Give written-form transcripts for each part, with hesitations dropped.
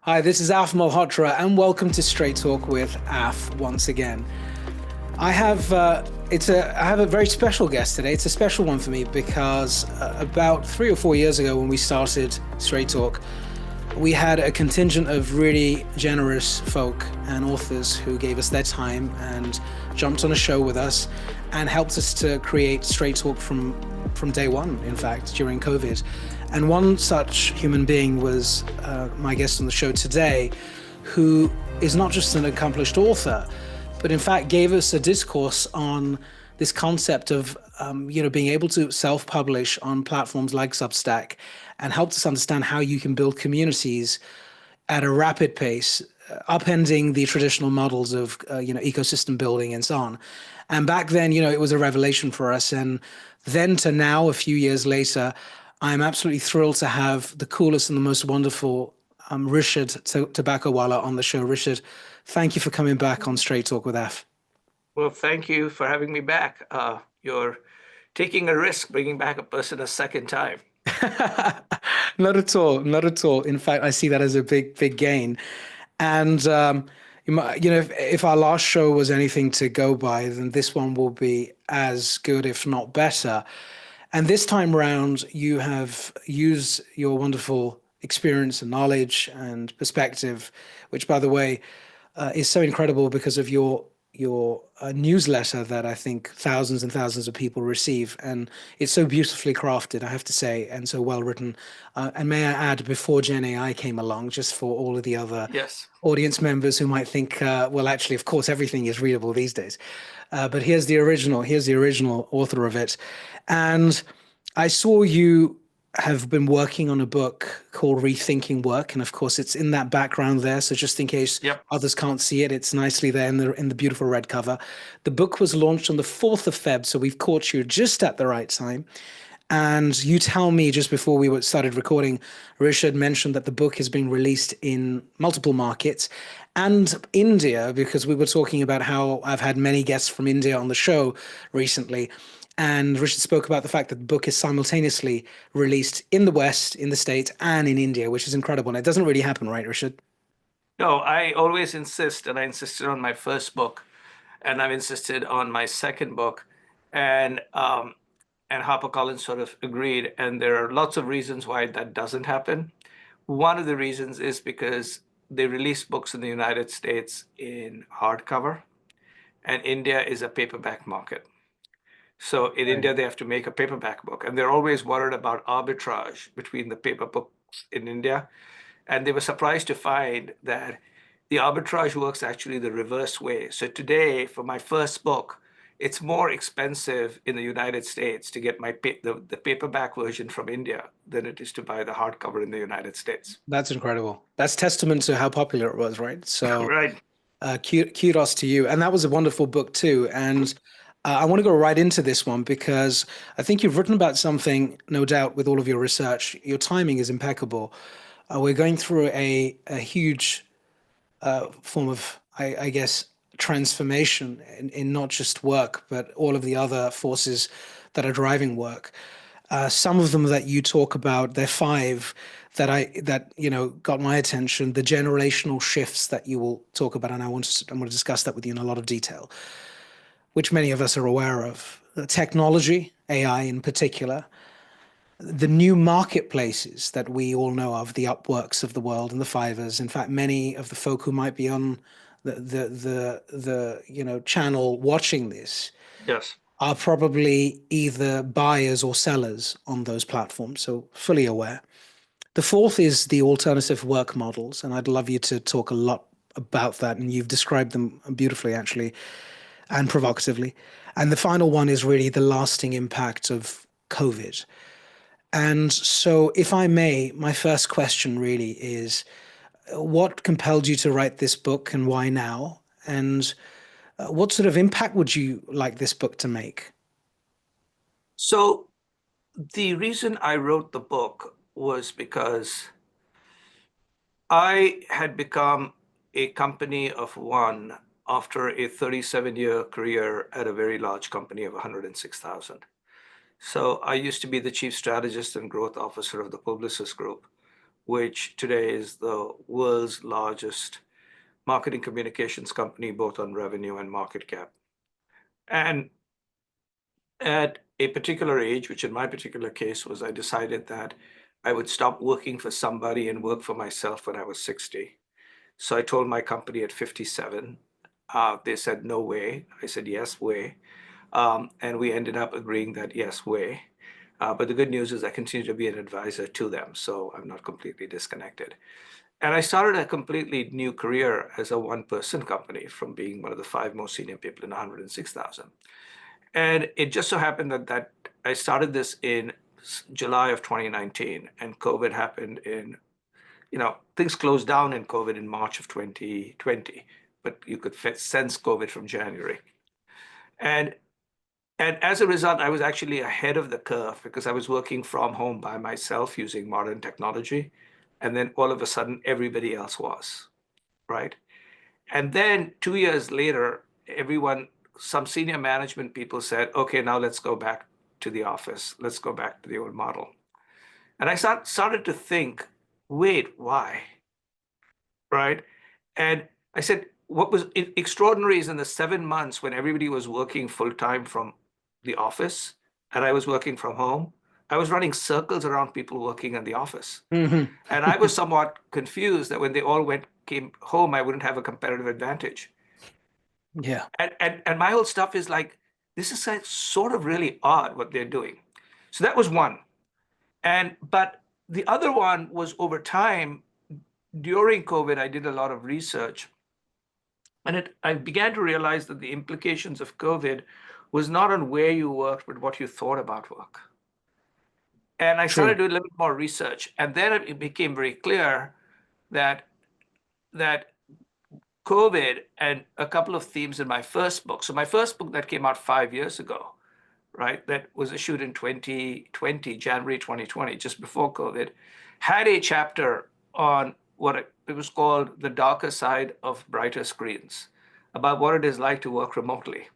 Hi, this is Af Malhotra, and welcome to Straight Talk with Af once again. I have a very special guest today. It's a special one for me because about 3 or 4 years ago, when we started Straight Talk, we had a contingent of really generous folk and authors who gave us their time and jumped on a show with us and helped us to create Straight Talk from day one, in fact, during COVID. And one such human being was my guest on the show today, who is not just an accomplished author, but in fact gave us a discourse on this concept of being able to self-publish on platforms like Substack, and helped us understand how you can build communities at a rapid pace, upending the traditional models of ecosystem building and so on. And back then, it was a revelation for us. And then to now, a few years later, I'm absolutely thrilled to have the coolest and the most wonderful Rishad Tobaccowala on the show. Rishad, thank you for coming back on Straight Talk with Af. Well, thank you for having me back. You're taking a risk bringing back a person a second time. Not at all, not at all. In fact, I see that as a big, big gain. And if our last show was anything to go by, then this one will be as good, if not better. And this time round, you have used your wonderful experience and knowledge and perspective, which, by the way, is so incredible because of your newsletter that I think thousands and thousands of people receive, and it's so beautifully crafted, I have to say, and so well written. And may I add, before Gen AI came along, just for all of the other Yes. audience members who might think, well, actually, of course, everything is readable these days. But here's the original. Here's the original author of it, and I saw you have been working on a book called Rethinking Work, and of course, it's in that background there. So just in case Yep. others can't see it, it's nicely there in the beautiful red cover. The book was launched on the 4th of Feb, so we've caught you just at the right time. And you tell me just before we started recording, Rishad mentioned that the book has been released in multiple markets and India, because we were talking about how I've had many guests from India on the show recently. And Rishad spoke about the fact that the book is simultaneously released in the West, in the States, and in India, which is incredible. And it doesn't really happen, right, Rishad? No, I always insist, and I insisted on my first book, and I've insisted on my second book, and HarperCollins sort of agreed. And there are lots of reasons why that doesn't happen. One of the reasons is because they release books in the United States in hardcover, and India is a paperback market. So in Right. India, they have to make a paperback book, and they're always worried about arbitrage between the paper books in India. And they were surprised to find that the arbitrage works actually the reverse way. So today, for my first book, it's more expensive in the United States to get the paperback version from India than it is to buy the hardcover in the United States. That's incredible. That's testament to how popular it was, right? So Right. kudos to you. And that was a wonderful book too. And I want to go right into this one because I think you've written about something, no doubt, with all of your research. Your timing is impeccable. We're going through a huge form of, I guess, transformation in not just work, but all of the other forces that are driving work. Some of them that you talk about, they're five that got my attention. The generational shifts that you will talk about, and I want to discuss that with you in a lot of detail, which many of us are aware of. Technology, AI in particular, the new marketplaces that we all know of, the Upworks of the world and the Fivers. In fact, many of the folk who might be on the channel watching this Yes. are probably either buyers or sellers on those platforms, so fully aware. The fourth is the alternative work models, and I'd love you to talk a lot about that, and you've described them beautifully, actually, and provocatively. And the final one is really the lasting impact of COVID. And so, if I may, my first question really is what compelled you to write this book and why now? And what sort of impact would you like this book to make? So the reason I wrote the book was because I had become a company of one after a 37-year career at a very large company of 106,000. So I used to be the chief strategist and growth officer of the Publicis Group, which today is the world's largest marketing communications company, both on revenue and market cap. And at a particular age, which in my particular case was I decided that I would stop working for somebody and work for myself when I was 60. So I told my company at 57. They said, no way. I said, yes, way. And we ended up agreeing that, yes, way. But the good news is I continue to be an advisor to them. So I'm not completely disconnected. And I started a completely new career as a one-person company from being one of the five most senior people in 106,000. And it just so happened that I started this in July of 2019, and COVID happened in, things closed down in COVID in March of 2020, but you could sense COVID from January. And and as a result, I was actually ahead of the curve because I was working from home by myself using modern technology. And then all of a sudden, everybody else was, right? And then 2 years later, some senior management people said, okay, now let's go back to the office. Let's go back to the old model. And I started to think, wait, why? Right? And I said, what was extraordinary is in the 7 months when everybody was working full time from the office and I was working from home, I was running circles around people working in the office. Hmm. And I was somewhat confused that when they all came home, I wouldn't have a competitive advantage. Yeah, And my whole stuff is like, this is like sort of really odd what they're doing. So that was one. But the other one was over time, during COVID, I did a lot of research. And I began to realize that the implications of COVID was not on where you worked, but what you thought about work. And I started true. doing a little bit more research. And then it became very clear that that COVID and a couple of themes in my first book. So my first book that came out 5 years ago, right, that was issued in 2020, January 2020, just before COVID, had a chapter on what it was called the darker side of brighter screens, about what it is like to work remotely.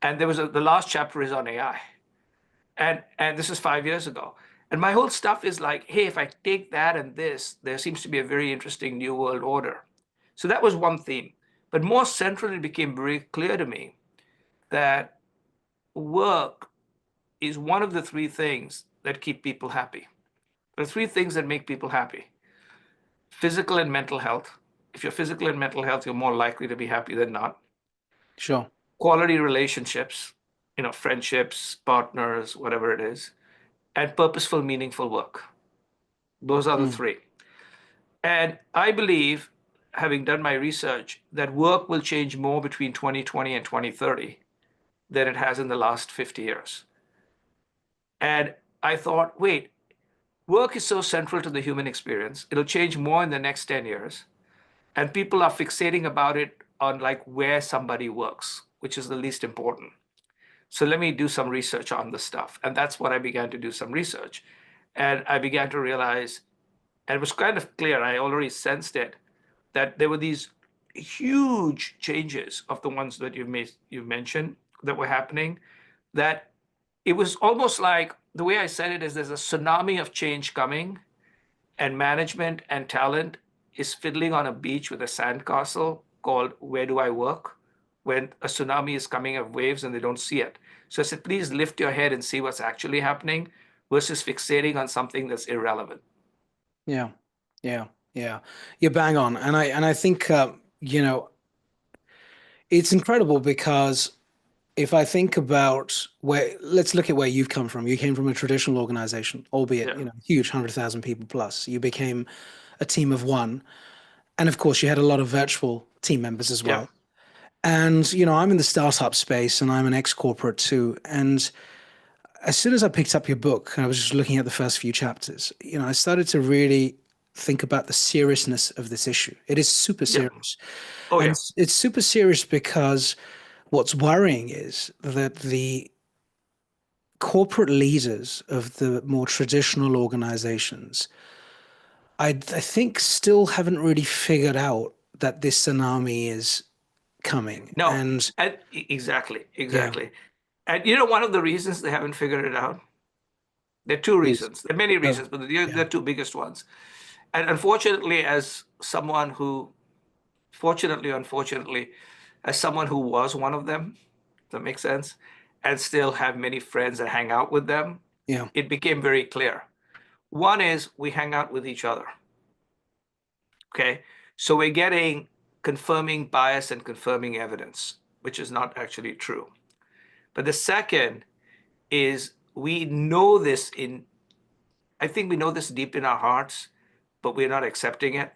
And the last chapter is on AI. And this is 5 years ago. And my whole stuff is like, hey, if I take that and this, there seems to be a very interesting new world order. So that was one theme. But more centrally, it became very clear to me that work is one of the three things that keep people happy. There are three things that make people happy: physical and mental health. If you're physical and mental health, you're more likely to be happy than not. Sure. Quality relationships, friendships, partners, whatever it is, and purposeful, meaningful work. Those are the Mm, three. And I believe, having done my research, that work will change more between 2020 and 2030 than it has in the last 50 years. And I thought, wait, work is so central to the human experience. It'll change more in the next 10 years. And people are fixating about it on like where somebody works, which is the least important. So let me do some research on this stuff. And that's what I began to do some research. And I began to realize, and it was kind of clear, I already sensed it, that there were these huge changes of the ones that you've mentioned that were happening, that it was almost like the way I said it is there's a tsunami of change coming, and management and talent is fiddling on a beach with a sandcastle called Where Do I Work? When a tsunami is coming of waves and they don't see it. So I said, please lift your head and see what's actually happening versus fixating on something that's irrelevant. yeah, yeah, yeah. You're bang on, and I think it's incredible because if I think about let's look at where you've come from. You came from a traditional organization, albeit, Yeah, huge, 100,000 people plus. You became a team of one. And of course, you had a lot of virtual team members as yeah, well. And, I'm in the startup space and I'm an ex-corporate too. And as soon as I picked up your book, I was just looking at the first few chapters, I started to really think about the seriousness of this issue. It is super yeah. serious. Oh, And yeah. it's super serious because what's worrying is that the corporate leaders of the more traditional organizations, I think still haven't really figured out that this tsunami is coming. No, And exactly, yeah, exactly. And one of the reasons they haven't figured it out There are two Please. reasons. There are many Oh, reasons, but they're yeah. the two biggest ones. And unfortunately, as someone who, fortunately, unfortunately, as someone who was one of them, does that make sense, and still have many friends that hang out with them, Yeah. it became very clear. One is we hang out with each other. Okay. So we're getting confirming bias and confirming evidence, which is not actually true. But the second is we know this in, I think we know this deep in our hearts, but we're not accepting it.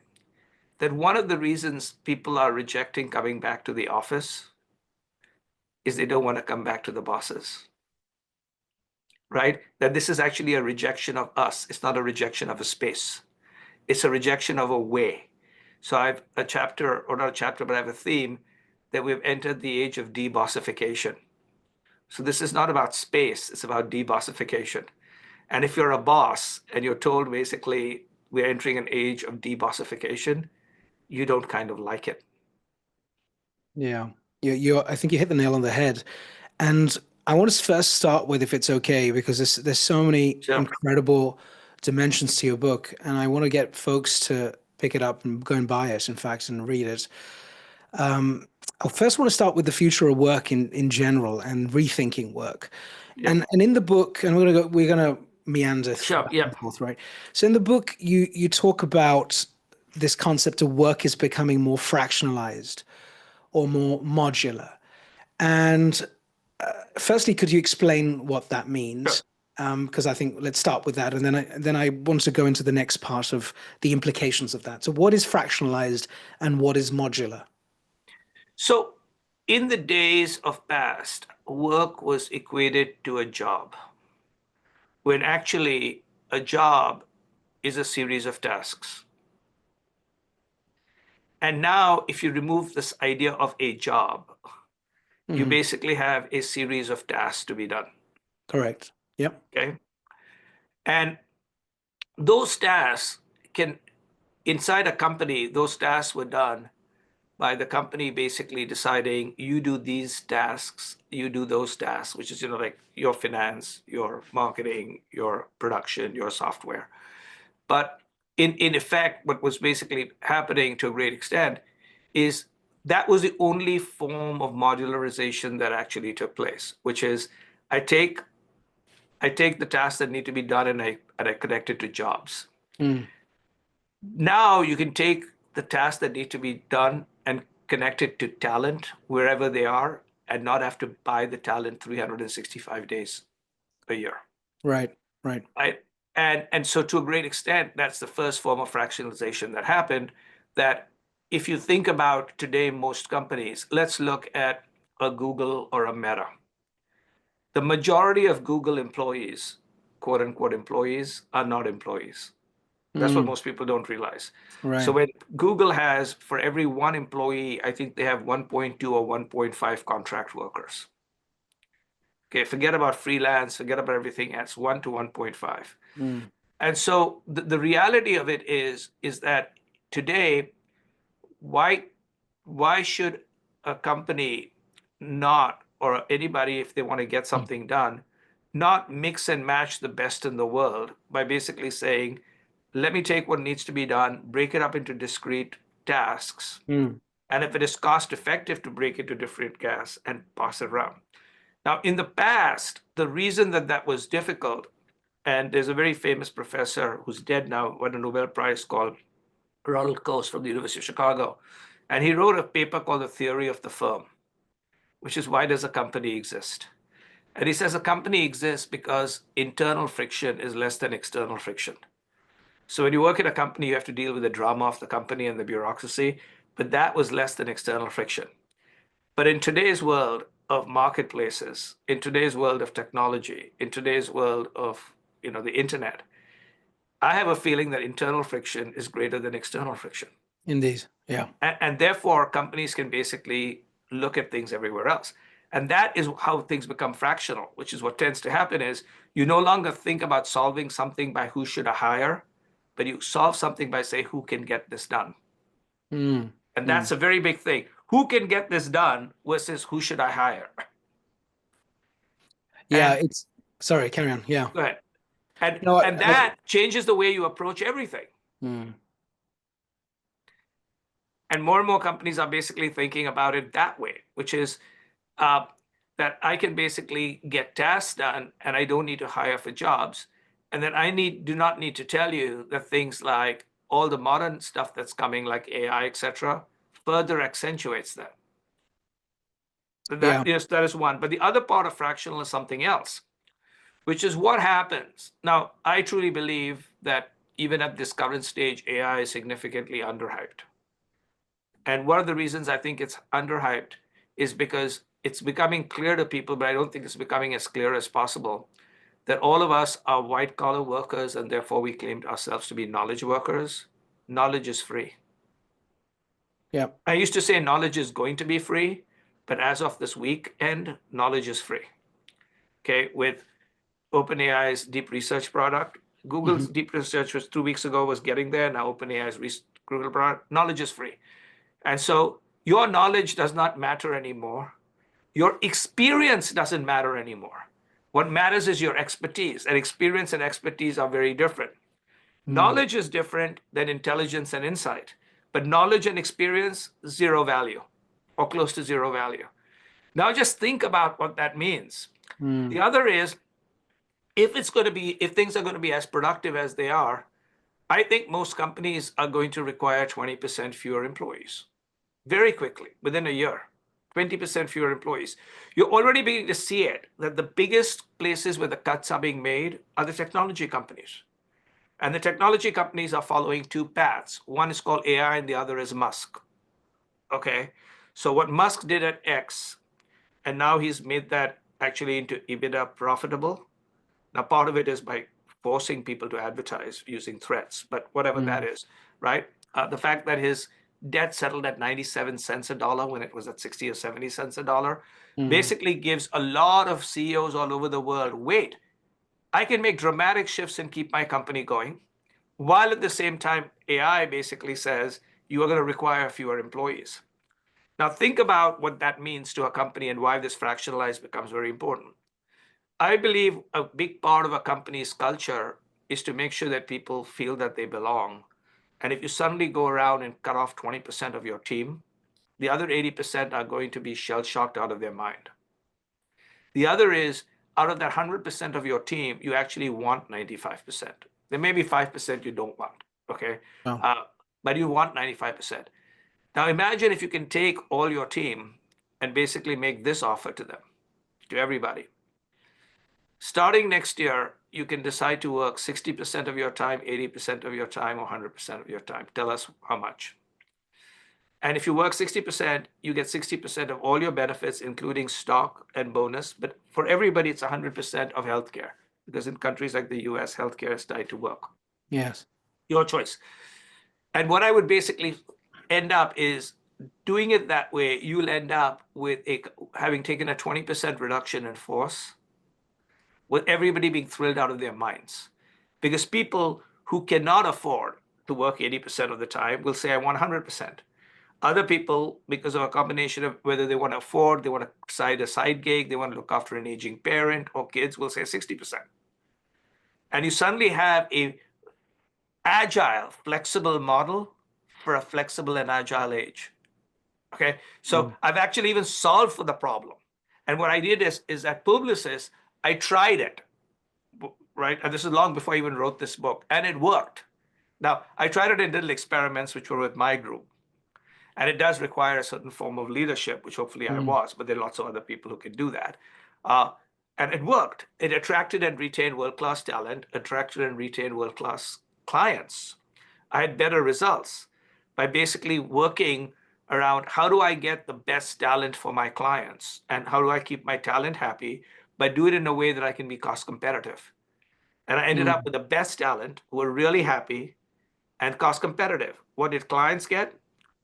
That one of the reasons people are rejecting coming back to the office is they don't want to come back to the bosses, right? That this is actually a rejection of us. It's not a rejection of a space. It's a rejection of a way. So I have a chapter, or not a chapter, but I have a theme that we've entered the age of debossification. So this is not about space, it's about debossification. And if you're a boss and you're told basically we're entering an age of debossification, you don't kind of like it. Yeah. I think you hit the nail on the head. And I want to first start with, if it's okay, because there's so many Sure. incredible dimensions to your book, and I want to get folks to pick it up and go and buy it, in fact, and read it. I first want to start with the future of work in general and rethinking work. Yep. And in the book, and we're gonna meander Sure. back and Yep. forth, right? So in the book, you talk about this concept of work is becoming more fractionalized or more modular. And firstly, could you explain what that Sure. means? Because I think let's start with that, and then I want to go into the next part of the implications of that. So, what is fractionalized and what is modular? So in the days of past, work was equated to a job, when actually a job is a series of tasks. And now, if you remove this idea of a job, you Hmm. basically have a series of tasks to be done. Correct. Yep. Okay. And those tasks can, inside a company, those tasks were done by the company basically deciding you do these tasks, you do those tasks, which is, like your finance, your marketing, your production, your software. But in effect, what was basically happening to a great extent is that was the only form of modularization that actually took place, which is I take I take the tasks that need to be done and I connect it to jobs. Mm. Now you can take the tasks that need to be done and connect it to talent wherever they are and not have to buy the talent 365 days a year. Right. Right. Right. And so to a great extent, that's the first form of fractionalization that happened. That if you think about today, most companies, let's look at a Google or a Meta. The majority of Google employees, quote unquote employees, are not employees. That's what Mm. most people don't realize. So Right. when Google has, for every one employee, I think they have 1.2 or 1.5 contract workers. Okay, forget about freelance, forget about everything. It's 1 to 1.5. Mm. And so the reality of it is that today, why why should a company not, or anybody, if they want to get something done, not mix and match the best in the world by basically saying, let me take what needs to be done, break it up into discrete tasks, Mm. and if it is cost effective to break it to different tasks and pass it around. Now, in the past, the reason that that was difficult, and there's a very famous professor who's dead now, won a Nobel Prize, called Ronald Coase from the University of Chicago. And he wrote a paper called The Theory of the Firm, which is, why does a company exist? And he says a company exists because internal friction is less than external friction. So when you work in a company, you have to deal with the drama of the company and the bureaucracy, but that was less than external friction. But in today's world of marketplaces, in today's world of technology, in today's world of the internet, I have a feeling that internal friction is greater than external friction. Indeed. Yeah. And therefore, companies can basically look at things everywhere else. And that is how things become fractional, which is what tends to happen is you no longer think about solving something by who should I hire, but you solve something by say, who can get this done? Mm. And Mm. that's a very big thing. Who can get this done versus who should I hire? Yeah. And It's sorry. Carry on. Yeah. go ahead. And You know what? and that changes the way you approach everything. Hmm. And more companies are basically thinking about it that way, which is uh, that I can basically get tasks done and I don't need to hire for jobs. And then do not need to tell you that things like all the modern stuff that's coming, like AI, etc., further accentuates that. Yeah. Yes, that is one. But the other part of fractional is something else, which is what happens. Now, I truly believe that even at this current stage, AI is significantly underhyped. And one of the reasons I think it's underhyped is because it's becoming clear to people, but I don't think it's becoming as clear as possible, that all of us are white collar workers and therefore we claimed ourselves to be knowledge workers. Knowledge is free. Yeah. I used to say knowledge is going to be free, but as of this weekend, knowledge is free. Okay, with OpenAI's deep research product, Hmm. Google's deep research was 2 weeks ago was getting there. Now OpenAI's Google product, knowledge is free. And so your knowledge does not matter anymore. Your experience doesn't matter anymore. What matters is your expertise, and experience and expertise are very different. Mm. Knowledge is different than intelligence and insight, but knowledge and experience, zero value or close to zero value. Now just think about what that means. Mm. The other is if things are going to be as productive as they are, I think most companies are going to require 20% fewer employees very quickly, within a year. 20% fewer employees. You're already beginning to see it, that the biggest places where the cuts are being made are the technology companies. And the technology companies are following two paths. One is called AI and the other is Musk. Okay. So what Musk did at X, and now he's made that actually into EBITDA profitable. Now, part of it is by forcing people to advertise using threats, but whatever that Mm. is, right? The fact that his debt settled at 97 cents a dollar when it was at 60 or 70 cents a dollar Mm. basically gives a lot of CEOs all over the world, wait, I can make dramatic shifts and keep my company going, while at the same time, AI basically says you are going to require fewer employees. Now, think about what that means to a company and why this fractionalized becomes very important. I believe a big part of a company's culture is to make sure that people feel that they belong. And if you suddenly go around and cut off 20% of your team, the other 80% are going to be shell shocked out of their mind. The other is out of that 100% of your team, you actually want 95%. There may be 5% you don't want, okay? Oh. But you want 95%. Now imagine if you can take all your team and basically make this offer to them, to everybody. Starting next year, you can decide to work 60% of your time, 80% of your time, or 100% of your time. Tell us how much. And if you work 60%, you get 60% of all your benefits, including stock and bonus. But for everybody, it's 100% of healthcare, because in countries like the US, healthcare is tied to work. Yes. Your choice. And what I would basically end up is doing it that way, you'll end up with having taken a 20% reduction in force, with everybody being thrilled out of their minds. Because people who cannot afford to work 80% of the time will say, I want 100%. Other people, because of a combination of whether they want to afford, they want to side gig, they want to look after an aging parent or kids, will say 60%. And you suddenly have a agile, flexible model for a flexible and agile age. Okay, so Mm. I've actually even solved for the problem. And what I did is at Publicis, I tried it, right? And this is long before I even wrote this book, and it worked. Now, I tried it in little experiments, which were with my group. And it does require a certain form of leadership, which hopefully I Mm. was, but there are lots of other people who can do that. Uh, and it worked. It attracted and retained world-class talent, attracted and retained world-class clients. I had better results by basically working around how do I get the best talent for my clients and how do I keep my talent happy, but do it in a way that I can be cost competitive. And I ended up Mm. with the best talent who were really happy and cost competitive. What did clients get?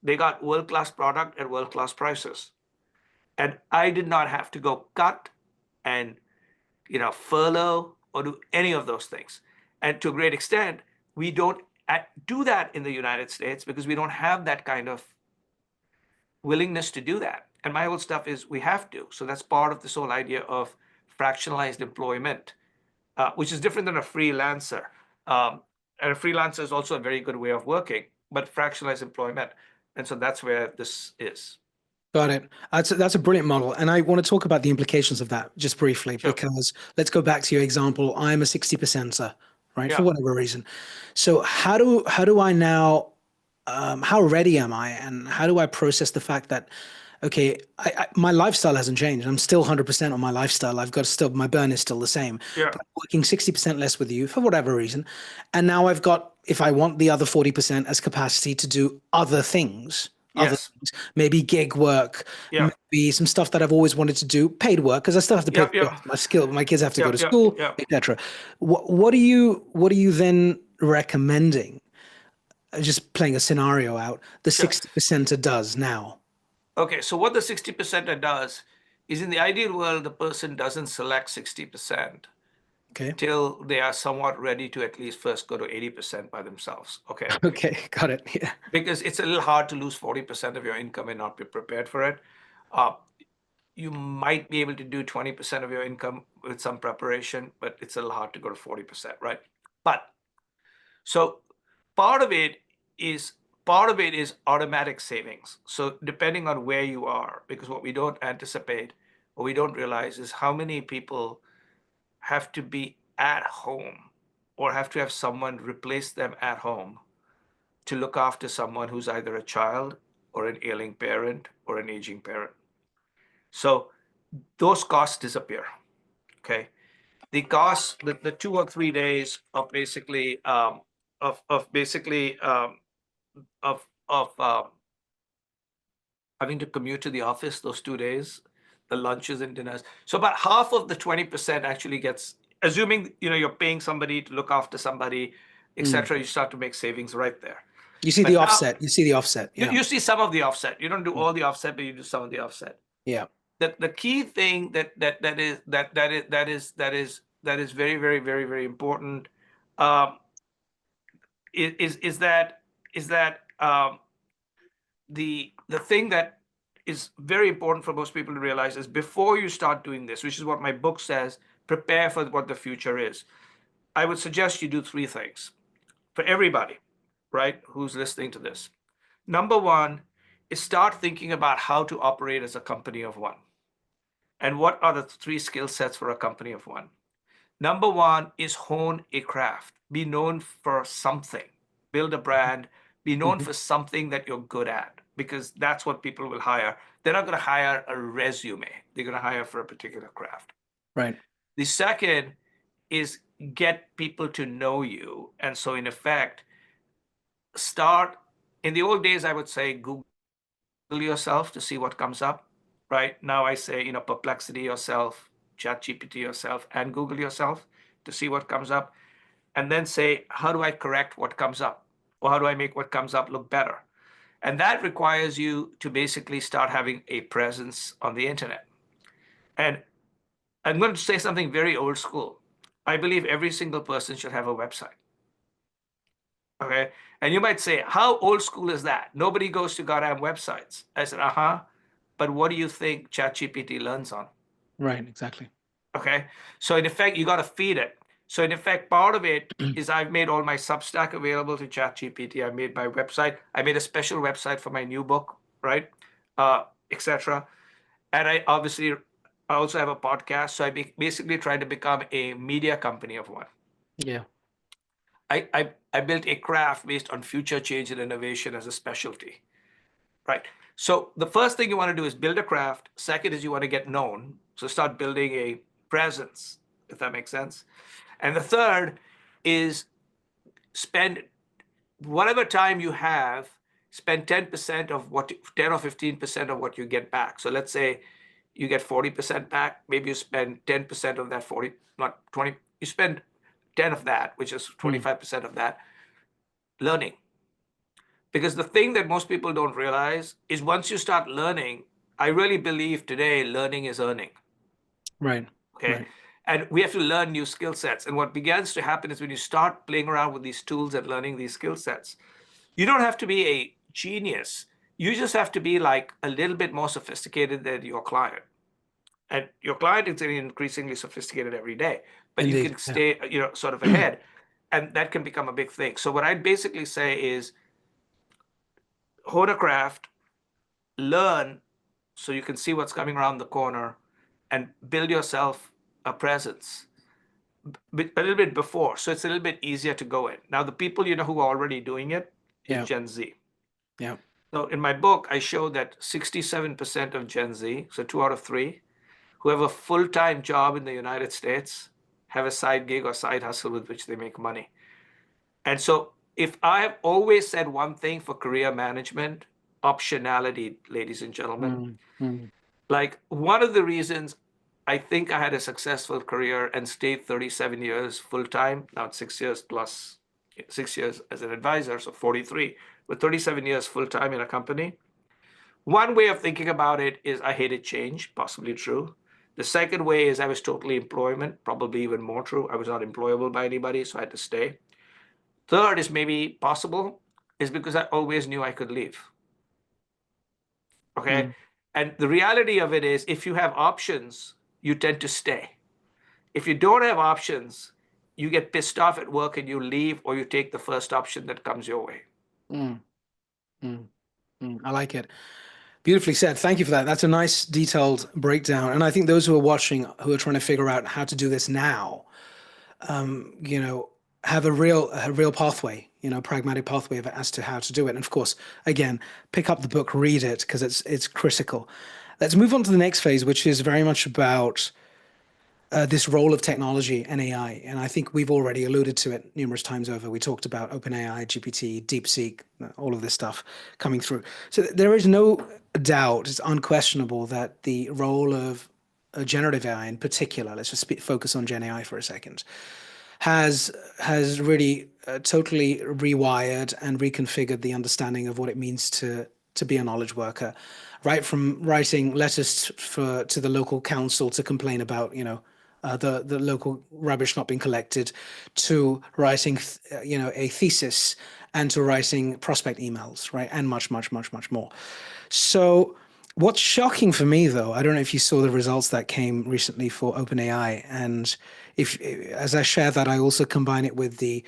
They got world-class product at world-class prices. And I did not have to go cut and furlough or do any of those things. And to a great extent, we don't do that in the United States because we don't have that kind of willingness to do that. And my whole stuff is we have to. So that's part of this whole idea of fractionalized employment. which is different than a freelancer. Um, and a freelancer is also a very good way of working, but fractionalized employment. And so that's where this is. Got it. That's a brilliant model. And I want to talk about the implications of that just briefly, Sure. because let's go back to your example. I'm a 60%er, right? For Yeah. whatever reason. So how do I now how ready am I, and how do I process the fact that, okay, my lifestyle hasn't changed. I'm still 100% on my lifestyle. I've got still, my burn is still the same, Yeah. but I'm working 60% less with you for whatever reason. And now I've got, if I want the other 40% as capacity to do other Yes. things, maybe gig work, Yeah. maybe some stuff that I've always wanted to do, paid work, because I still have to pay Yeah. for Yeah. my skill. My kids have to go Yeah. to Yeah. school, Yeah. etc. What are you then recommending? Just playing a scenario out, the Sure. 60%er does now. Okay. So what the 60% does is, in the ideal world, the person doesn't select 60% Okay. till they are somewhat ready to at least first go to 80% by themselves. Okay. Okay. Got it. Yeah. Because it's a little hard to lose 40% of your income and not be prepared for it. Uh, you might be able to do 20% of your income with some preparation, but it's a little hard to go to 40%, right? But so part of it is part of it is automatic savings. So depending on where you are, because what we don't anticipate or we don't realize is how many people have to be at home or have to have someone replace them at home to look after someone who's either a child or an ailing parent or an aging parent. So those costs disappear. Okay. The costs, the 2 or 3 days of basically of basically of having to commute to the office those 2 days, the lunches and dinners. So about half of the 20% actually gets, assuming you're paying somebody to look after somebody, Mm. etc. You start to make savings right there. You see the But now offset. You see the offset. you, Yeah. you see some of the offset. You don't do Mm. all the offset, but you do some of the offset. Yeah. The key thing that is very, very, very, very important, um, is that the thing that is very important for most people to realize is, before you start doing this, which is what my book says, prepare for what the future is. I would suggest you do three things for everybody, right, who's listening to this. Number one is start thinking about how to operate as a company of one. And what are the three skill sets for a company of one? Number one is hone a craft. Be known for something. Build a brand. Be known Mhm. for something that you're good at, because that's what people will hire. They're not going to hire a resume. They're going to hire for a particular craft. Right. The second is get people to know you. And so, in effect, start, in the old days, I would say Google yourself to see what comes up. Right now, I say, Perplexity yourself, ChatGPT yourself, and Google yourself to see what comes up, and then say, how do I correct what comes up? Or how do I make what comes up look better? And that requires you to basically start having a presence on the internet. And I'm going to say something very old school. I believe every single person should have a website. Okay. And you might say, how old school is that? Nobody goes to goddamn websites. I said, uh-huh. But what do you think ChatGPT learns on? Right. Exactly. Okay. So in effect, you got to feed it. So in effect, part of it is I've made all my Substack available to ChatGPT. I made my website. I made a special website for my new book, right? Etc. And I also have a podcast. So basically trying to become a media company of one. Yeah. I built a craft based on future change and innovation as a specialty. Right. So the first thing you want to do is build a craft. Second is you want to get known. So start building a presence, if that makes sense. And the third is spend whatever time you have, spend 10% of 10 or 15% of what you get back. So let's say you get 40% back. Maybe you spend 10% of that 40, not 20, you spend 10 of that, which is Mm. 25% of that, learning. Because the thing that most people don't realize is, once you start learning, I really believe today learning is earning. Right. Okay. Right. And we have to learn new skill sets. And what begins to happen is, when you start playing around with these tools and learning these skill sets, you don't have to be a genius. You just have to be like a little bit more sophisticated than your client. And your client is getting increasingly sophisticated every day. but you Indeed. can Yeah. stay, sort of ahead. And that can become a big thing. So what I'd basically say is hone a craft, learn so you can see what's coming around the corner, and build yourself a presence a little bit before. So it's a little bit easier to go in. Now, the people who are already doing it is Yeah. Gen Z. Yeah. So in my book, I show that 67% of Gen Z, so 2 out of 3, who have a full-time job in the United States, have a side gig or side hustle with which they make money. And so if I have always said one thing for career management, optionality, ladies and gentlemen, Mm, mm, like one of the reasons I think I had a successful career and stayed 37 years full time, now it's 6 years plus 6 years as an advisor, so 43, but 37 years full time in a company. One way of thinking about it is I hated change, possibly true. The second way is I was totally employment, probably even more true. I was not employable by anybody, so I had to stay. Third is maybe possible, is because I always knew I could leave. Okay. mm, And the reality of it is, if you have options, you tend to stay. If you don't have options, you get pissed off at work and you leave, or you take the first option that comes your way. mm, mm, I like it. Beautifully said. Thank you for that. That's a nice detailed breakdown. And I think those who are watching, who are trying to figure out how to do this now, you know, have a real pathway, pragmatic pathway as to how to do it. And of course, again, pick up the book, read it, because it's critical. Let's move on to the next phase, which is very much about this role of technology and AI. And I think we've already alluded to it numerous times over. We talked about OpenAI, GPT, DeepSeek, all of this stuff coming through. So there is no doubt, it's unquestionable that the role of generative AI in particular, let's just focus on Gen AI for a second, has really totally rewired and reconfigured the understanding of what it means to be a knowledge worker, right from writing letters to the local council to complain about the local rubbish not being collected, to writing a thesis, and to writing prospect emails, right, and much much much much more. So what's shocking for me, though, I don't know if you saw the results that came recently for OpenAI, and if, as I share that, I also combine it with the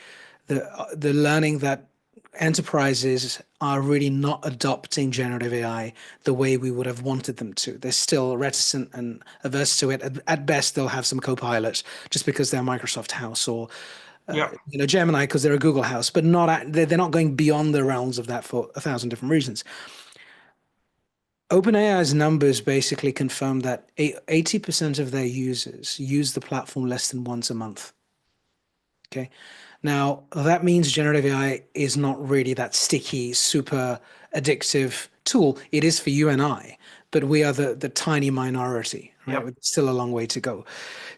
learning that enterprises are really not adopting generative AI the way we would have wanted them to. They're still reticent and averse to it. At best, they'll have some Copilot just because they're a Microsoft house, or Yeah. Gemini because they're a Google house, but they're not going beyond the realms of that for a thousand different reasons. OpenAI's numbers basically confirm that 80% of their users use the platform less than once a month. Okay. Now, that means generative AI is not really that sticky, super addictive tool. It is for you and I, but we are the tiny minority, right? Yep. With still a long way to go.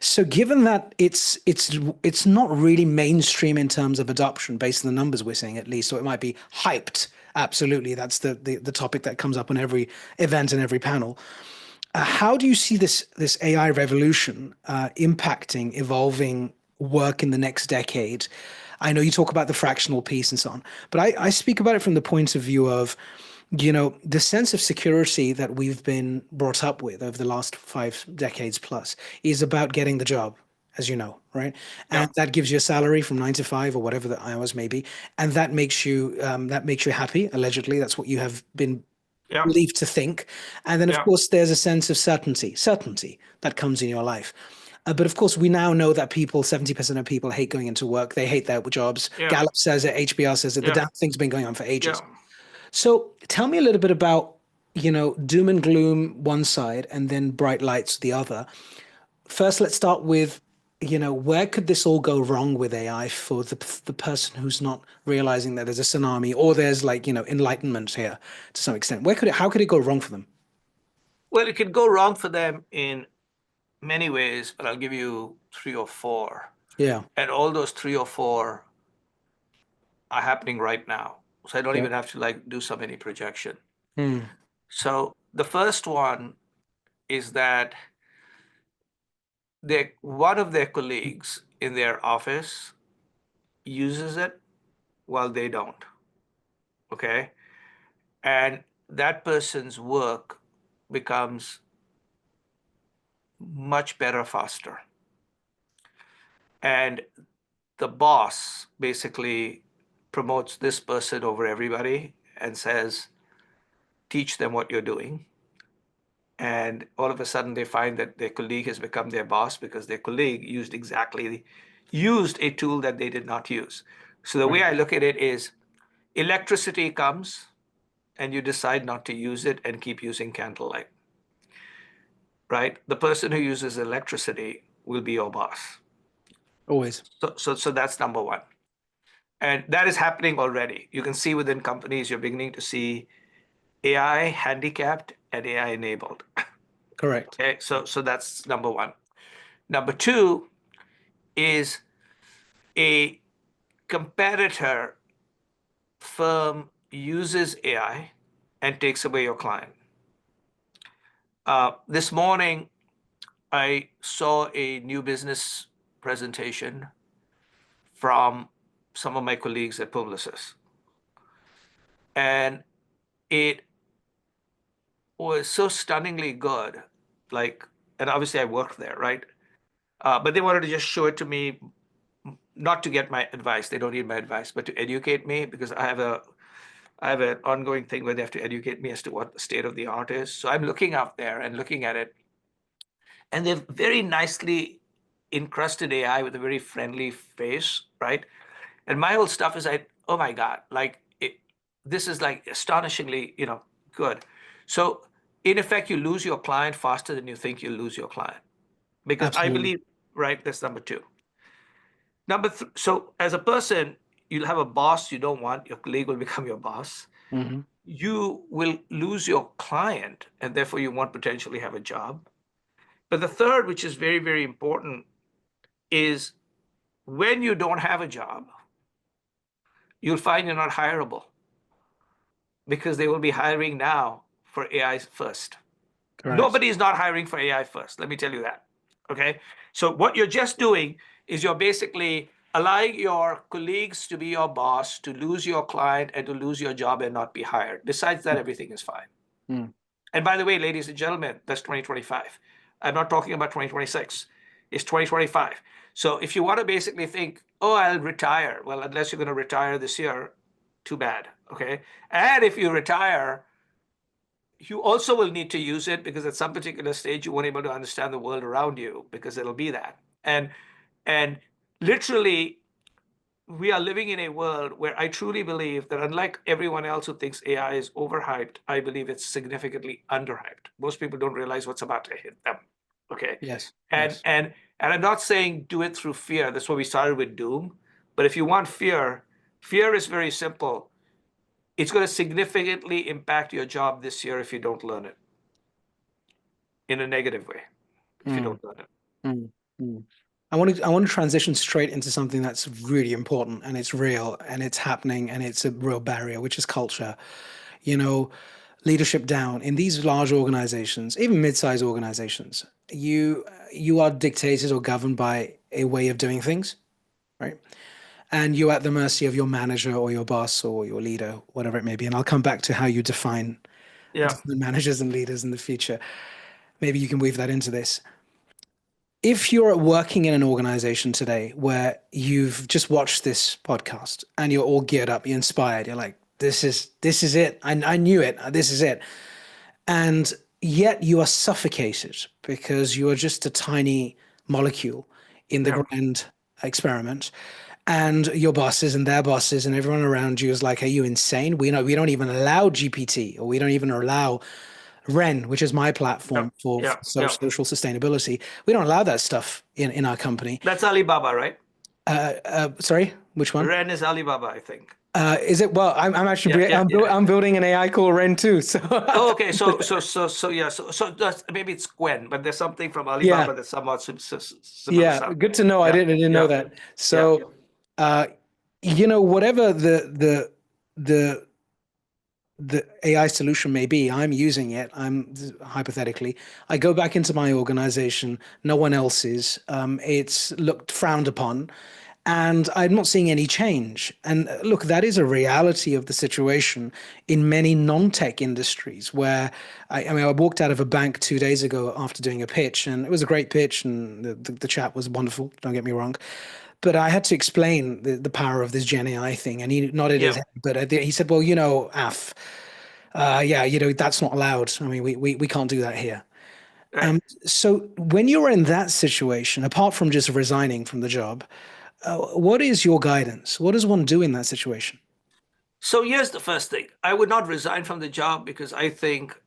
So given that it's not really mainstream in terms of adoption based on the numbers we're seeing at least, so it might be hyped. Absolutely. That's the topic that comes up on every event and every panel. How do you see this AI revolution impacting, evolving work in the next decade? I know you talk about the fractional piece and so on, but I speak about it from the point of view of, the sense of security that we've been brought up with over the last 5 decades plus is about getting the job, as you know, right? And Yep. that gives you a salary from 9 to 5 or whatever the hours may be, and that makes you happy. Allegedly, that's what you have been Yep. believed to think. And then, of Yep. course, there's a sense of certainty that comes in your life. But of course, we now know that 70% of people hate going into work. They hate their jobs. Yeah. Gallup says it, HBR says it. The Yeah. damn thing's been going on for Yeah. ages. So tell me a little bit about, doom and gloom one side and then bright lights the other. First, let's start with, where could this all go wrong with AI for the person who's not realizing that there's a tsunami or there's like, enlightenment here to some extent. How could it go wrong for them? Well, it could go wrong for them in many ways, but I'll give you 3 or 4. Yeah. And all those 3 or 4 are happening right now. So I don't Yeah. even have to like do so many projection. Mm, So the first one is that one of their colleagues in their office uses it while they don't. Okay. And that person's work becomes much better faster. And the boss basically promotes this person over everybody and says, teach them what you're doing. And all of a sudden they find that their colleague has become their boss because their colleague used a tool that they did not use. So the way Right. I look at it is electricity comes and you decide not to use it and keep using candlelight, right? The person who uses electricity will be your boss. Always. So that's number one. And that is happening already. You can see within companies, you're beginning to see AI handicapped and AI enabled. Correct. Okay, so that's number one. Number two is a competitor firm uses AI and takes away your client. This morning, I saw a new business presentation from some of my colleagues at Publicis, and it was so stunningly good. Like, and obviously I worked there, right? But they wanted to just show it to me, not to get my advice. They don't need my advice, but to educate me because I have an ongoing thing where they have to educate me as to what the state of the art is. So I'm looking out there and looking at it, and they've very nicely encrusted AI with a very friendly face, right? And my whole stuff is like, oh my God, like this is like astonishingly, good. So in effect, you lose your client faster than you think you lose your client. Because I Absolutely. believe, right, that's number two. Number three, so as a person, you'll have a boss you don't want, your colleague will become your boss. Hmm. You will lose your client, and therefore you won't potentially have a job. But the third, which is very, very important, is when you don't have a job, you'll find you're not hireable because they will be hiring now for AI first. Correct. Nobody is not hiring for AI first. Let me tell you that. Okay. So what you're just doing is you're basically allowing your colleagues to be your boss, to lose your client, and to lose your job and not be hired. Besides that, everything is fine. Mm. And by the way, ladies and gentlemen, that's 2025. I'm not talking about 2026. It's 2025. So if you want to basically think, oh, I'll retire, well, unless you're going to retire this year, too bad. Okay. And if you retire, you also will need to use it because at some particular stage you won't be able to understand the world around you because it'll be that. And literally we are living in a world where I truly believe that unlike everyone else who thinks AI is overhyped, I believe it's significantly underhyped. Most people don't realize what's about to hit them. Okay. Yes. And Yes. and and I'm not saying do it through fear. That's why we started with doom. But if you want fear, fear is very simple. It's going to significantly impact your job this year if you don't learn it in a negative way, if you Mm. don't learn it. Mm. Mm. I want to transition straight into something that's really important and it's real and it's happening and it's a real barrier, which is culture. You know, leadership down in these large organizations, even mid-sized organizations, you are dictated or governed by a way of doing things, right? And you're at the mercy of your manager or your boss or your leader, whatever it may be. And I'll come back to how you Yeah. define managers and leaders in the future. Maybe you can weave that into this. If you're working in an organization today where you've just watched this podcast and you're all geared up, you're inspired, you're like, this is it. I knew it. This is it. And yet you are suffocated because you are just a tiny molecule in the Yeah. grand experiment. And your bosses and their bosses and everyone around you is like, are you insane? We don't even allow GPT or we don't even allow Ren, which is my Yeah. platform for Yeah. Yeah. social sustainability. We don't allow that stuff in our company. That's Alibaba, right? Sorry, which one? Ren is Alibaba, I think. Is it? Well, I'm Yeah. actually Yeah. Yeah. I'm building an AI called Ren too. So Oh, okay. So yeah. So that's, maybe it's Gwen, but there's something from yeah, Alibaba that's somewhat similar yeah, stuff. good to know. Yeah. I didn't know Yeah. that. Yeah. So, uh, whatever the the AI solution may be, I'm using it. I'm hypothetically, I go back into my organization. No one else is. It's looked frowned upon, And I'm not seeing any change. And look, that is a reality of the situation in many non-tech industries where I mean, I walked out of a bank 2 days ago after doing a pitch, and it was a great pitch, and the chat was wonderful, don't get me wrong. But I had to explain the power of this Gen AI thing, and he nodded his Yeah. head. But he said, "Well, Af, yeah, that's not allowed. I mean, we can't do that here." Right. So when you're in that situation, apart from just resigning from the job, what is your guidance? What does one do in that situation? So here's the first thing. I would not resign from the job because I think,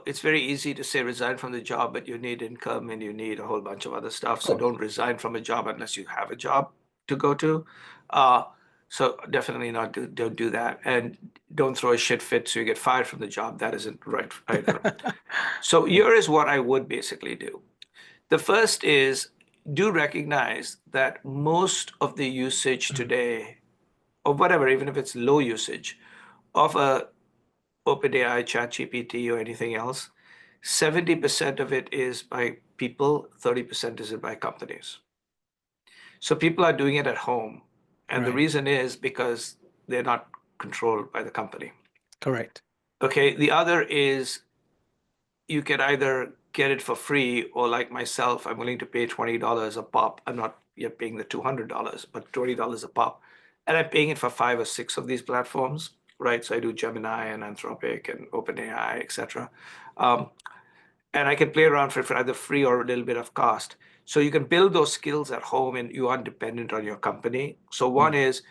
it's very easy to say resign from the job, but you need income and you need a whole bunch of other stuff. Of So course. don't resign from a job unless you have a job to go to. Uh, so definitely not don't do that. And don't throw a shit fit so you get fired from the job. That isn't right either. So here is what I would basically do. The first is do recognize that most of the usage today, or whatever, even if it's low usage, of a OpenAI, ChatGPT, or anything else, 70% of it is by people, 30% is by companies. So people are doing it at home. And the Right. reason is because they're not controlled by the company. Correct. Okay. The other is you can either get it for free or, like myself, I'm willing to pay $20 a pop. I'm not yet paying the $200, but $20 a pop. And I'm paying it for 5 or 6 of these platforms, right? So I do Gemini and Anthropic and OpenAI, etc. Um, and I can play around for either free or a little bit of cost. So you can build those skills at home and you aren't dependent on your company. So one Mm. is,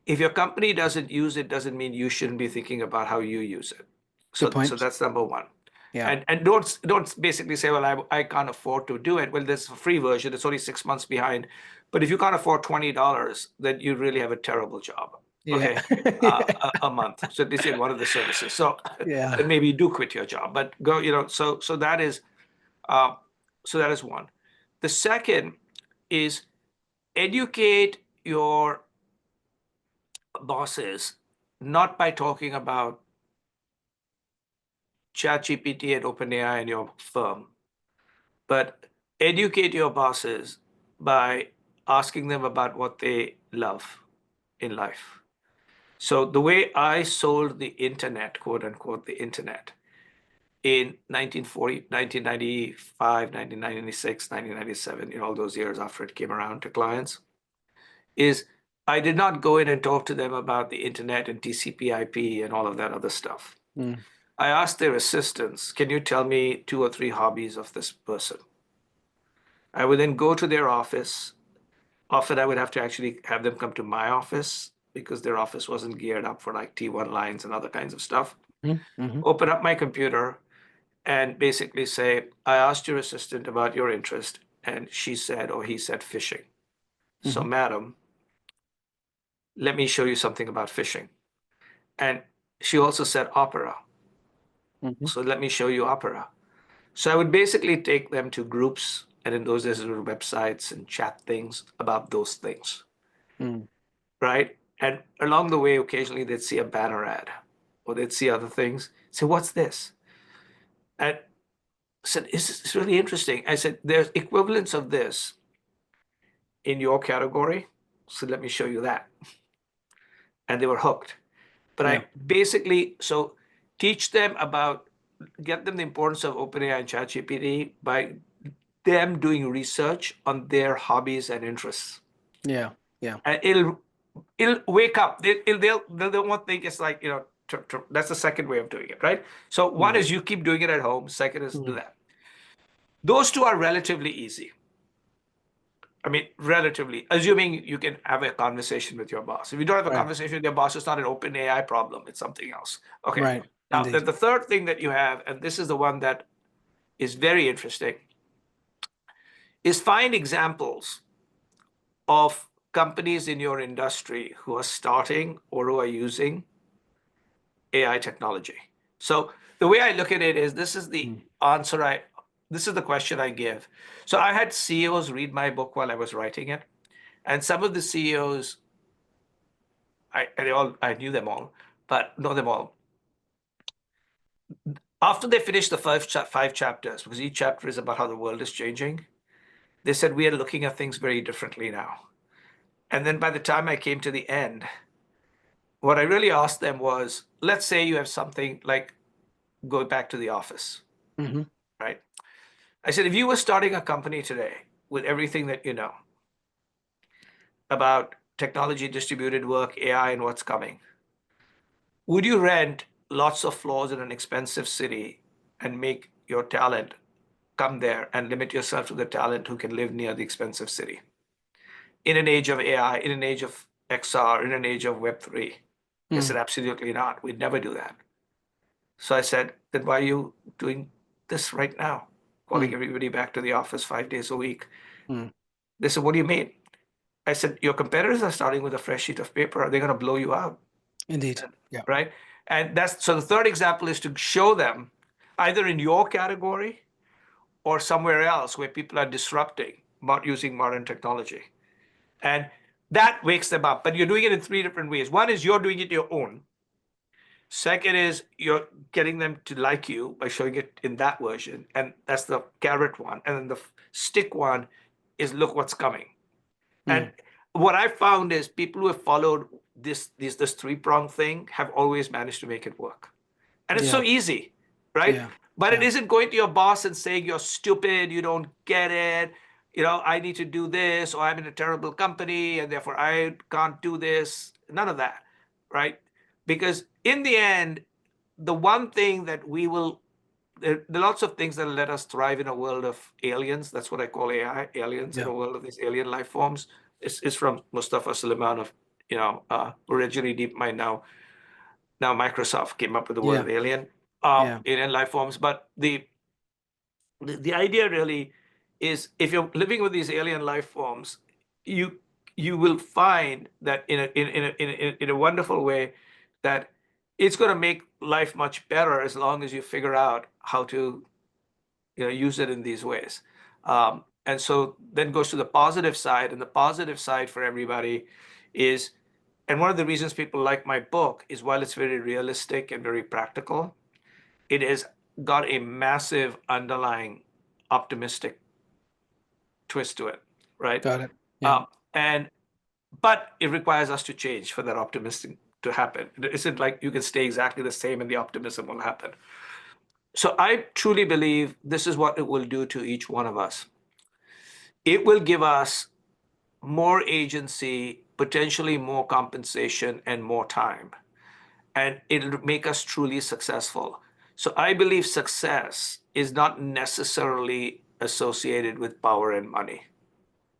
if your company doesn't use it, doesn't mean you shouldn't be thinking about how you use it. Good So point. that's number one. Yeah. And don't basically say, well, I can't afford to do it. Well, there's a free version. It's only 6 months behind. But if you can't afford $20, then you really have a terrible job. Yeah. Okay, a month. So this is one of the services. So Yeah. then maybe you do quit your job, but go. So that is uh, one. The second is educate your bosses, not by talking about ChatGPT and OpenAI in your firm, but educate your bosses by asking them about what they love in life. So the way I sold the internet, quote unquote, the internet in 1940, 1995, 1996, 1997, in all those years after it came around to clients, is I did not go in and talk to them about the internet and TCP/IP and all of that other stuff. Mm. I asked their assistants, can you tell me 2 or 3 hobbies of this person? I would then go to their office. Often I would have to actually have them come to my office because their office wasn't geared up for like T1 lines and other kinds of stuff. Mm-hmm. Open up my computer and basically say, I asked your assistant about your interest, and she said, or he said, fishing. So, Mm-hmm. madam, let me show you something about fishing. And she also said opera. Mm-hmm. So, let me show you opera. So, I would basically take them to groups, and in those days, there were websites and chat things about those things, Mm. right? And along the way, occasionally they'd see a banner ad or they'd see other things. Say, what's this? And I said, it's really interesting. I said, there's equivalents of this in your category. So let me show you that. And they were hooked. But Yeah. I basically, so teach them about, get them the importance of OpenAI and ChatGPT by them doing research on their hobbies and interests. Yeah. Yeah. And it'll wake up. They won't think it's like, that's the second way of doing it, right? So one Mm. is you keep doing it at home. Second is do Mm. that. Those two are relatively easy. I mean, relatively, assuming you can have a conversation with your boss. If you don't have a Right. conversation with your boss, it's not an open AI problem. It's something else. Okay. Right. Now, Indeed. the third thing that you have, and this is the one that is very interesting, is find examples of companies in your industry who are starting or who are using AI technology. So the way I look at it is this is the Mm. answer this is the question I give. So I had CEOs read my book while I was writing it. And some of the CEOs, I knew them all, but know them all. After they finished the five chapters, because each chapter is about how the world is changing, they said, we are looking at things very differently now. And then by the time I came to the end, what I really asked them was, let's say you have something like go back to the office, Hmm. right? I said, if you were starting a company today with everything that you know about technology, distributed work, AI, and what's coming, would you rent lots of floors in an expensive city and make your talent come there and limit yourself to the talent who can live near the expensive city? In an age of AI, in an age of XR, in an age of Web3? I Mm. said, absolutely not. We'd never do that. So I said, then why are you doing this right now? Calling Mm. everybody back to the office 5 days a week. Mm. They said, what do you mean? I said, your competitors are starting with a fresh sheet of paper. Are they going to blow you out? Indeed. Yeah. Right? And that's so the third example is to show them either in your category or somewhere else where people are disrupting, not using modern technology. And that wakes them up. But you're doing it in three different ways. One is you're doing it your own. Second is you're getting them to like you by showing it in that version. And that's the carrot one. And then the stick one is look what's coming. And Mm. what I found is people who have followed this three-pronged thing have always managed to make it work. And it's so Yeah. easy, right? Yeah. But it Yeah. isn't going to your boss and saying you're stupid, you don't get it, I need to do this, or I'm in a terrible company and therefore I can't do this. None of that, right? Because in the end, the one thing that we will there are lots of things that let us thrive in a world of aliens. That's what I call AI, aliens in Yeah. a world of these alien life forms. It's from Mustafa Suleiman of, originally DeepMind, now Microsoft came up with the Yeah. word alien, Yeah. alien life forms. But the idea really is if you're living with these alien life forms, you you will find that in a wonderful way that it's going to make life much better as long as you figure out how to use it in these ways. And so then goes to the positive side, and the positive side for everybody is, and one of the reasons people like my book is while it's very realistic and very practical, it has got a massive underlying optimistic twist to it, right? Got it. Yeah. And but it requires us to change for that optimistic to happen. It isn't like you can stay exactly the same and the optimism will happen. So I truly believe this is what it will do to each one of us. It will give us more agency, potentially more compensation and more time. And it'll make us truly successful. So I believe success is not necessarily associated with power and money.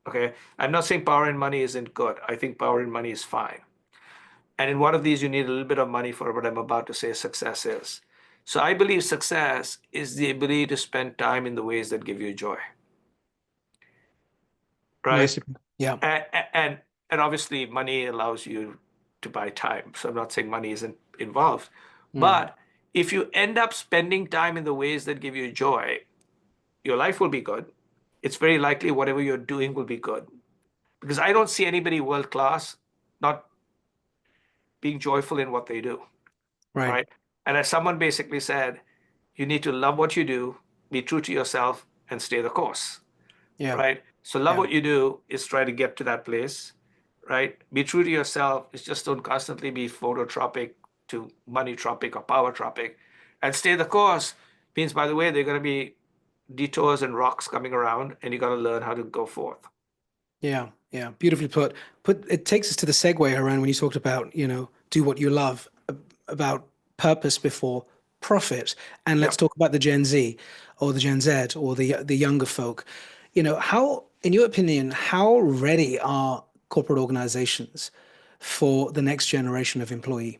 Okay. I'm not saying power and money isn't good. I think power and money is fine. And in one of these, you need a little bit of money for what I'm about to say success is. So I believe success is the ability to spend time in the ways that give you joy, right? Nicely. Yeah. And and obviously money allows you to buy time. So I'm not saying money isn't involved. Mm. But if you end up spending time in the ways that give you joy, your life will be good. It's very likely whatever you're doing will be good. Because I don't see anybody world class not being joyful in what they do, Right. right? And as someone basically said, you need to love what you do, be true to yourself, and stay the course, Yeah. right? So love Yeah. what you do is try to get to that place, right? Be true to yourself. Is just don't constantly be phototropic to money tropic or power tropic. And stay the course means, by the way, there are going to be detours and rocks coming around, and you got to learn how to go forth. Yeah, yeah, beautifully put. Put it takes us to the segue around when you talked about, do what you love, about purpose before profit. And let's Yep. talk about the Gen Z or the Gen Z or the younger folk. How, in your opinion, how ready are corporate organizations for the next generation of employee?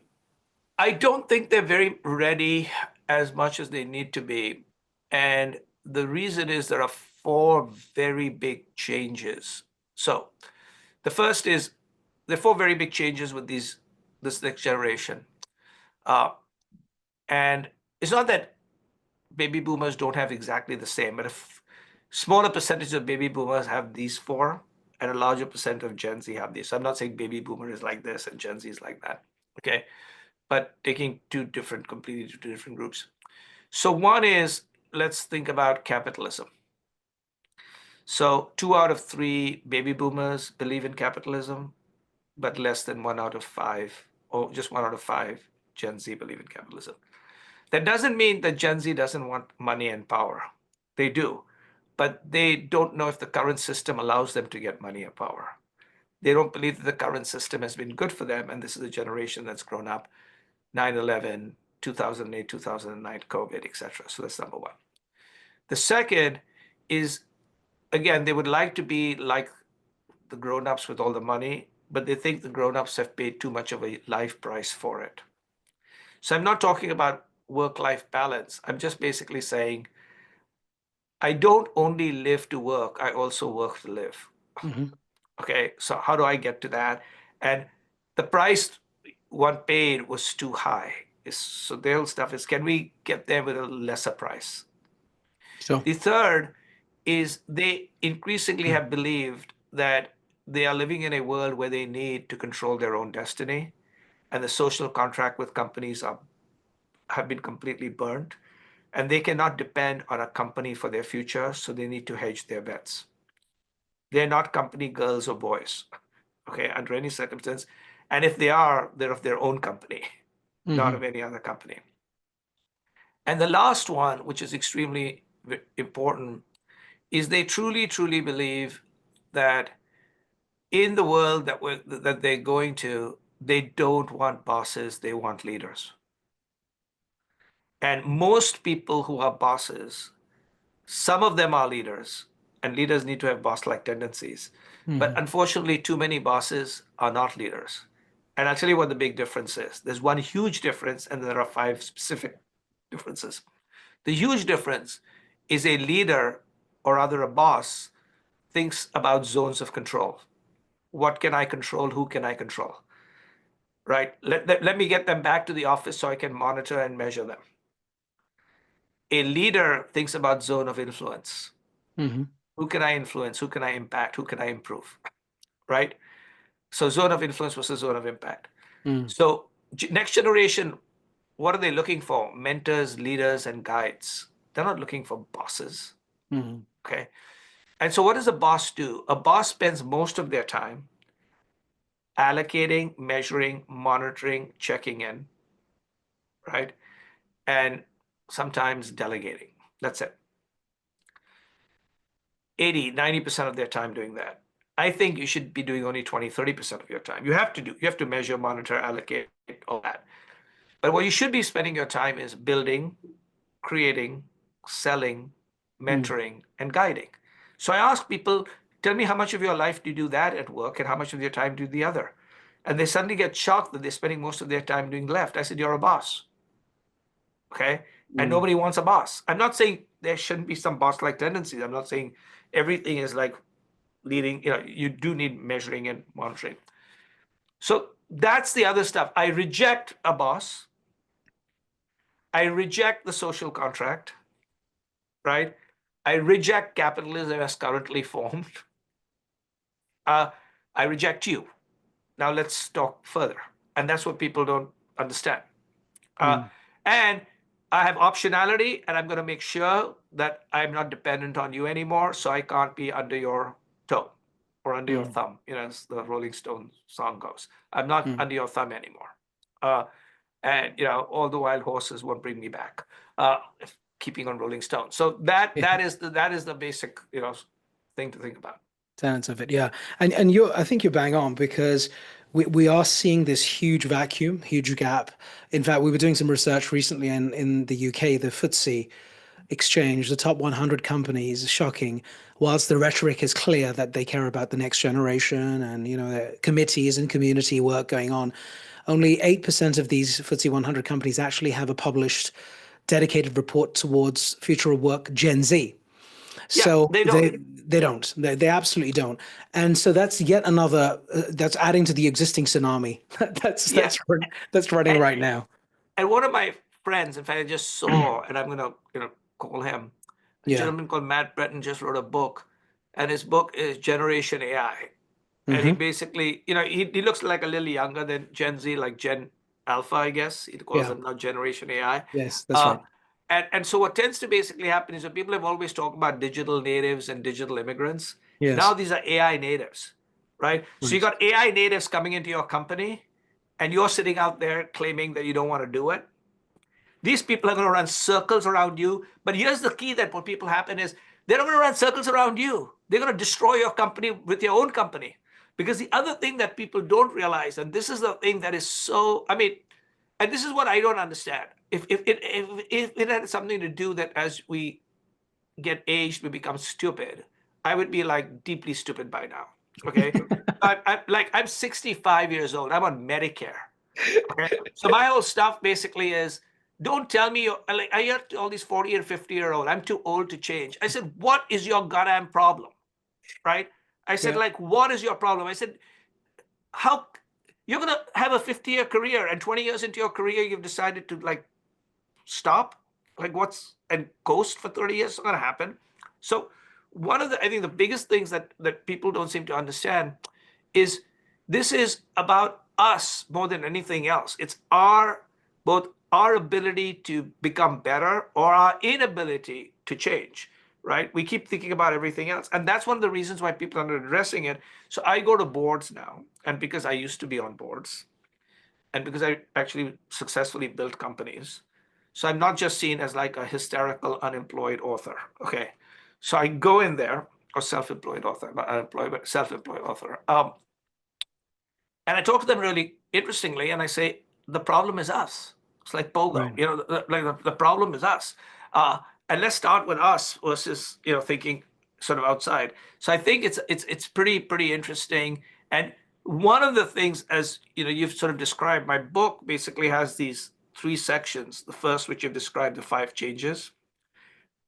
I don't think they're very ready as much as they need to be. And the reason is there are four very big changes. So the first is there are four very big changes with this next generation. Uh, and it's not that baby boomers don't have exactly the same, but a smaller percentage of baby boomers have these four, and a larger percent of Gen Z have these. So I'm not saying baby boomer is like this and Gen Z is like that. Okay. But taking completely two different groups. So one is, let's think about capitalism. So 2 out of 3 baby boomers believe in capitalism. but less than 1 out of 5, or just 1 out of 5 Gen Z believe in capitalism. That doesn't mean that Gen Z doesn't want money and power. They do, but they don't know if the current system allows them to get money or power. They don't believe that the current system has been good for them, and this is a generation that's grown up 9/11, 2008, 2009, COVID, etc. So that's number one. The second is, again, they would like to be like the grown-ups with all the money, but they think the grown-ups have paid too much of a life price for it. So I'm not talking about work-life balance. I'm just basically saying I don't only live to work, I also work to live. Mm-hmm. Okay, so how do I get to that? And the price one paid was too high. So the whole stuff is, can we get there with a lesser price? So, The third is they increasingly have believed that they are living in a world where they need to control their own destiny, and the social contract with companies have been completely burned, and they cannot depend on a company for their future, so they need to hedge their bets. They're not company girls or boys, okay, under any circumstance. And if they are, they're of their own company, not mm-hmm. of any other company. And the last one, which is extremely important, is they truly, truly believe that in the world that they're going to, they don't want bosses, they want leaders. And most people who are bosses, some of them are leaders, and leaders need to have boss-like tendencies. But Mm-hmm. unfortunately, too many bosses are not leaders. And I'll tell you what the big difference is. There's one huge difference, and there are 5 specific differences. The huge difference is a leader, or rather a boss, thinks about zones of control. What can I control? Who can I control? Right? Let me get them back to the office so I can monitor and measure them. A leader thinks about zone of influence. Mm-hmm. Who can I influence? Who can I impact? Who can I improve? Right? So zone of influence versus zone of impact. Mm-hmm. So next generation, what are they looking for? Mentors, leaders, and guides. They're not looking for bosses. Mm-hmm. Okay. And so what does a boss do? A boss spends most of their time allocating, measuring, monitoring, checking in, right? And sometimes delegating. That's it. 80, 90% of their time doing that. I think you should be doing only 20, 30% of your time. You have to measure, monitor, allocate, all that. But what you should be spending your time is building, creating, selling, mentoring, and guiding. So I ask people, tell me how much of your life do you do that at work and how much of your time do the other? And they suddenly get shocked that they're spending most of their time doing left. I said, you're a boss. Okay. And Mm-hmm. nobody wants a boss. I'm not saying there shouldn't be some boss-like tendencies. I'm not saying everything is like leading, you do need measuring and monitoring. So that's the other stuff. I reject a boss. I reject the social contract, right? I reject capitalism as currently formed. I reject you. Now let's talk further. And that's what people don't understand. Uh, Mm-hmm. and I have optionality, and I'm going to make sure that I'm not dependent on you anymore, so I can't be under your toe or under your thumb, as the Rolling Stones song goes. I'm not Mm-hmm. under your thumb anymore. Uh, and all the wild horses won't bring me back. Uh, Keeping on Rolling Stone. So that is the basic thing to think about. Tenets of it, yeah. And I think you're bang on because we are seeing this huge vacuum, huge gap. In fact, we were doing some research recently in the UK, the FTSE exchange, the top 100 companies, shocking. Whilst the rhetoric is clear that they care about the next generation and committees and community work going on, only 8% of these FTSE 100 companies actually have a published dedicated report towards future of work Gen Z. Yeah, So they don't. they don't. They absolutely don't. And so that's yet another that's adding to the existing tsunami that's Yeah. that's running And, right now. and one of my friends, in fact, I just saw, and I'm gonna call him, a Yeah. gentleman called Matt Breton just wrote a book, and his book is Generation AI. And he Hmm. basically, he looks like a little younger than Gen Z, like Gen Alpha, I guess. He calls Yeah. them now Generation AI. Yes, that's Uh, right. and so what tends to basically happen is that people have always talked about digital natives and digital immigrants. Now Yes. these are AI natives, right? So you Right. got AI natives coming into your company, and you're sitting out there claiming that you don't want to do it. These people are going to run circles around you. But here's the key that what people happen is they're not going to run circles around you. They're going to destroy your company with your own company. Because the other thing that people don't realize, and this is the thing that is so, I mean, and this is what I don't understand. If it had something to do that as we get aged, we become stupid, I would be like deeply stupid by now. Okay. I'm 65 years old. I'm on Medicare. Okay. So my whole stuff basically is don't tell me you're like I hear all these 40 and 50-year-old, I'm too old to change. I said, what is your goddamn problem? Right? I said, Yeah. like, what is your problem? I said, how you're gonna have a 50-year career and 20 years into your career, you've decided to like stop? Like what's and ghost for 30 years? It's not gonna happen. So one of the I think the biggest things that people don't seem to understand is this is about us more than anything else. It's both our ability to become better or our inability to change, right? We keep thinking about everything else. And that's one of the reasons why people are not addressing it. So I go to boards now, and because I used to be on boards, and because I actually successfully built companies. So I'm not just seen as like a hysterical unemployed author. Okay. So I go in there, or self-employed author, not unemployed, but self-employed author. And I talk to them really interestingly, and I say, the problem is us. It's like Pogo, Right. the problem is us. And let's start with us versus thinking sort of outside. So I think it's pretty interesting. And one of the things, as you've sort of described, my book basically has these three sections. The first, which you've described, the 5 changes.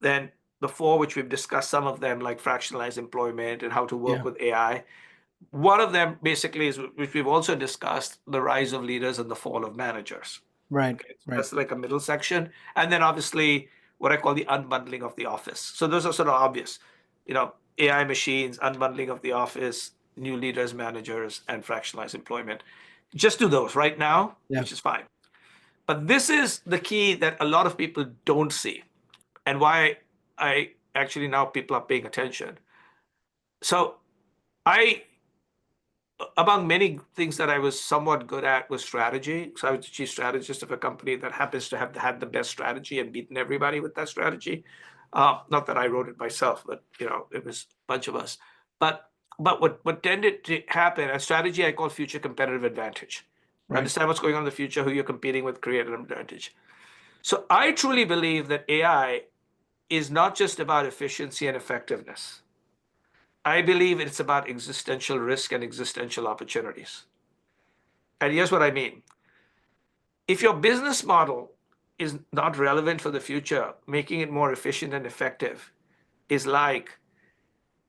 Then the 4, which we've discussed some of them, like fractionalized employment and how to work Yeah. with AI. One of them basically is, which we've also discussed, the rise of leaders and the fall of managers. Right. Okay, so Right. that's like a middle section. And then obviously what I call the unbundling of the office. So those are sort of obvious, AI machines, unbundling of the office, new leaders, managers, and fractionalized employment. Just do those right now, Yeah. which is fine. But this is the key that a lot of people don't see, and why I actually now people are paying attention. So I among many things that I was somewhat good at was strategy. So I was the chief strategist of a company that happens to have had the best strategy and beaten everybody with that strategy. Not that I wrote it myself, but it was a bunch of us. But what tended to happen, a strategy I call future competitive advantage. Right. Understand what's going on in the future, who you're competing with, create an advantage. So I truly believe that AI is not just about efficiency and effectiveness. I believe it's about existential risk and existential opportunities. And here's what I mean. If your business model is not relevant for the future, making it more efficient and effective is like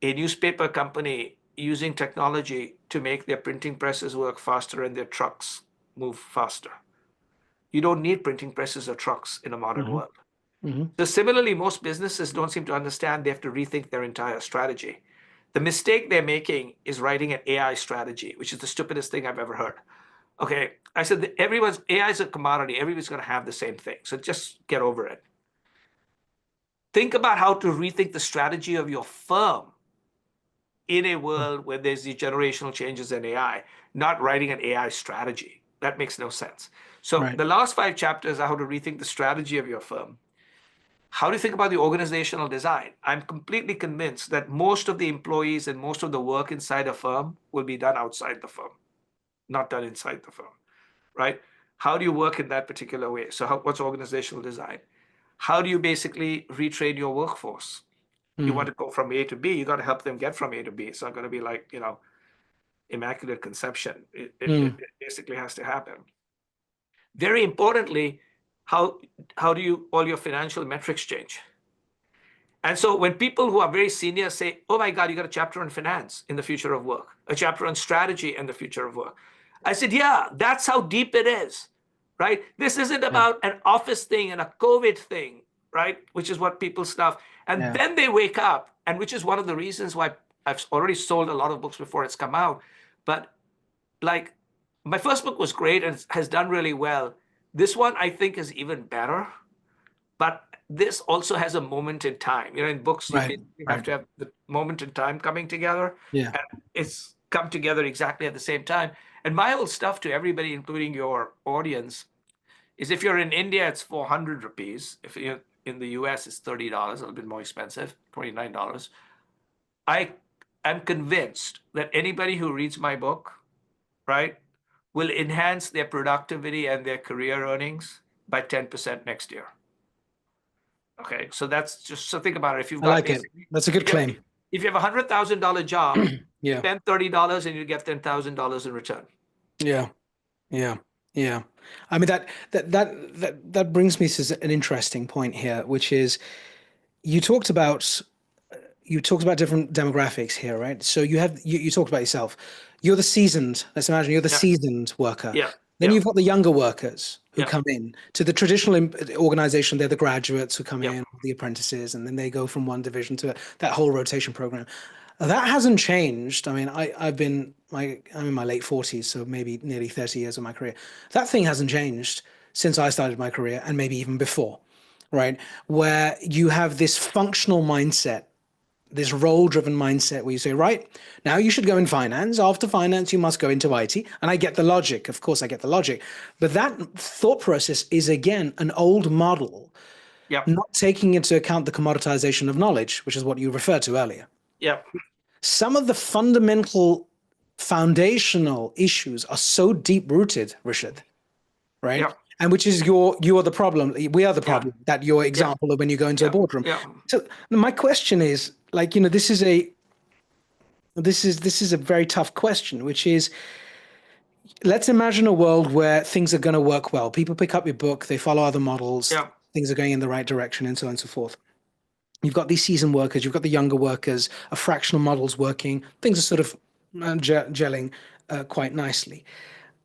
a newspaper company using technology to make their printing presses work faster and their trucks move faster. You don't need printing presses or trucks in a modern Hmm. world. Hmm. So similarly, most businesses don't seem to understand they have to rethink their entire strategy. The mistake they're making is writing an AI strategy, which is the stupidest thing I've ever heard. Okay, I said that everyone's AI is a commodity. Everybody's going to have the same thing. So just get over it. Think about how to rethink the strategy of your firm in a world where there's these generational changes in AI, not writing an AI strategy. That makes no sense. So Right. the last 5 chapters are how to rethink the strategy of your firm. How do you think about the organizational design? I'm completely convinced that most of the employees and most of the work inside a firm will be done outside the firm, not done inside the firm, right? How do you work in that particular way? So what's organizational design? How do you basically retrain your workforce? You want Mm. to go from A to B, you got to help them get from A to B. It's not going to be like, immaculate conception. It Mm. basically has to happen. Very importantly, how do you all your financial metrics change? And so when people who are very senior say, oh my God, you got a chapter on finance in the future of work, a chapter on strategy and the future of work. I said, yeah, that's how deep it is, right? This isn't Yeah. about an office thing and a COVID thing, right? Which is what people stuff. And Yeah. then they wake up, and which is one of the reasons why I've already sold a lot of books before it's come out. But like my first book was great and has done really well. This one I think is even better, but this also has a moment in time. In books, you Right. basically have Right. to have the moment in time coming together. Yeah. And it's come together exactly at the same time. And my whole stuff to everybody, including your audience, is if you're in India, it's 400 rupees. If you're in the US, it's $30, a little bit more expensive, $29. I am convinced that anybody who reads my book, right, will enhance their productivity and their career earnings by 10% next year. Okay, so that's just, so think about it. If you've I got like it. basically, That's a good claim. if you have $100,000 job, Yeah. spend $30 and you get $10,000 in return. Yeah. Yeah. Yeah. I mean that brings me to an interesting point here, which is you talked about different demographics here, right? So you talked about yourself. You're the seasoned, let's imagine you're the Yeah, seasoned worker. yeah, Then yeah, you've got the younger workers who yeah, come in to the traditional organization. They're the graduates who come yeah, in, the apprentices, and then they go from one division to that whole rotation program. That hasn't changed. I mean, I'm in my late 40s, so maybe nearly 30 years of my career. That thing hasn't changed since I started my career, and maybe even before, right? Where you have this functional mindset, this role-driven mindset where you say, right, now you should go in finance. After finance, you must go into IT. And I get the logic. Of course, I get the logic. But that thought process is, again, an old model, yeah, not taking into account the commoditization of knowledge, which is what you referred to earlier. yeah, Some of the fundamental foundational issues are so deep-rooted, Rishad, right? yeah, And which is you are the problem. We are the yeah, problem. That your yeah, example of when you go into a yeah, boardroom. yeah, So my question is, like, this is a very tough question, which is, let's imagine a world where things are going to work well. People pick up your book, they follow other models, yeah, things are going in the right direction, and so on and so forth. You've got these seasoned workers, you've got the younger workers, a fractional model's working, things are sort of gelling quite nicely.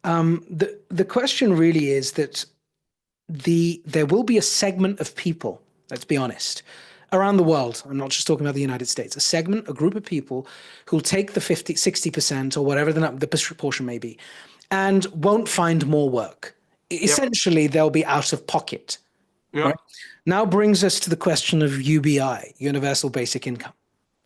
The question really is that there will be a segment of people, let's be honest, around the world. I'm not just talking about the United States, a group of people who'll take the 50, 60% or whatever the proportion may be, and won't find more work. yeah, Essentially, they'll be out of pocket, yeah, right? Now brings us to the question of UBI, Universal Basic Income,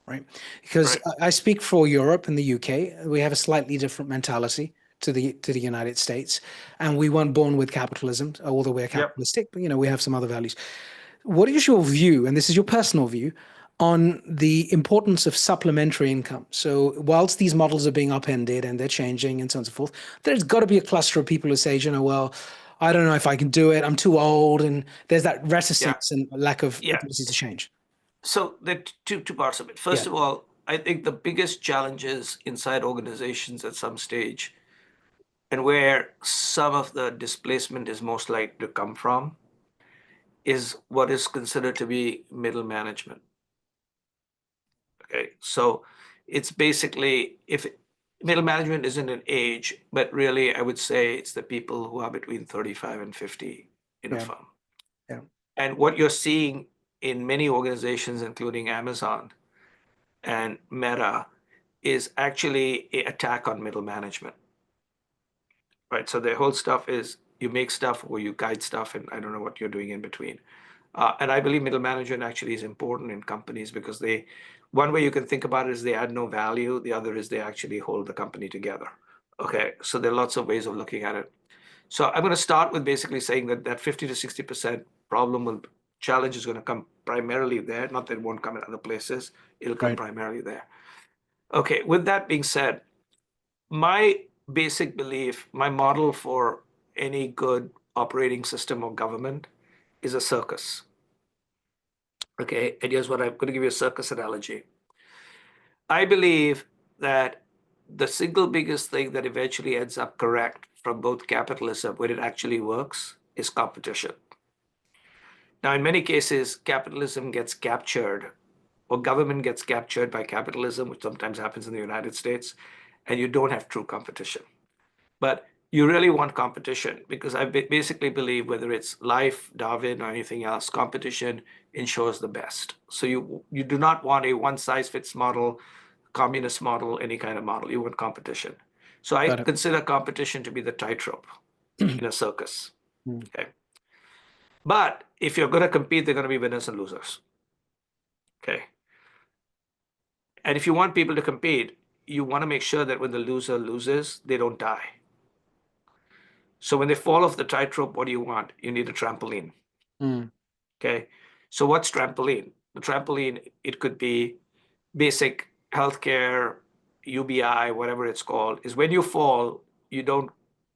right? Because right, I speak for Europe and the UK. We have a slightly different mentality to the United States, and we weren't born with capitalism, although we're yeah. capitalistic. But we have some other values. What is your view, and this is your personal view, on the importance of supplementary income? So whilst these models are being upended and they're changing and so on and so forth, there's got to be a cluster of people who say, well, I don't know if I can do it. I'm too old, and there's that Yeah, reticence and lack of yeah. ability to change. So there are two parts of it. Yeah, First of all, I think the biggest challenges inside organizations at some stage, and where some of the displacement is most likely to come from, is what is considered to be middle management. Okay, so it's basically, if middle management isn't an age, but really I would say it's the people who are between 35 and 50 in a yeah, firm. yeah, And what you're seeing in many organizations, including Amazon and Meta, is actually an attack on middle management, right? So their whole stuff is you make stuff or you guide stuff, and I don't know what you're doing in between. And I believe middle management actually is important in companies because one way you can think about it is they add no value. The other is they actually hold the company together. Okay, so there are lots of ways of looking at it. So I'm going to start with basically saying that 50 to 60% challenge is going to come primarily there. Not that it won't come in other places. It'll come right. primarily there. Okay, with that being said, my basic belief, my model for any good operating system or government is a circus. Okay, and here's what I'm going to give you a circus analogy. I believe that the single biggest thing that eventually ends up correct from both capitalism, when it actually works, is competition. Now, in many cases, capitalism gets captured or government gets captured by capitalism, which sometimes happens in the United States, and you don't have true competition. But you really want competition because I basically believe whether it's life, Darwin, or anything else, competition ensures the best. So you do not want a one size fits model, communist model, any kind of model. You want competition. So I Got it. consider competition to be the tightrope in a circus. Mm. Okay. But if you're going to compete, they're going to be winners and losers. Okay. And if you want people to compete, you want to make sure that when the loser loses, they don't die. So when they fall off the tightrope, what do you want? You need a trampoline. Mm. Okay. So what's trampoline? The trampoline, it could be basic healthcare, UBI, whatever it's called, is when you fall, you don't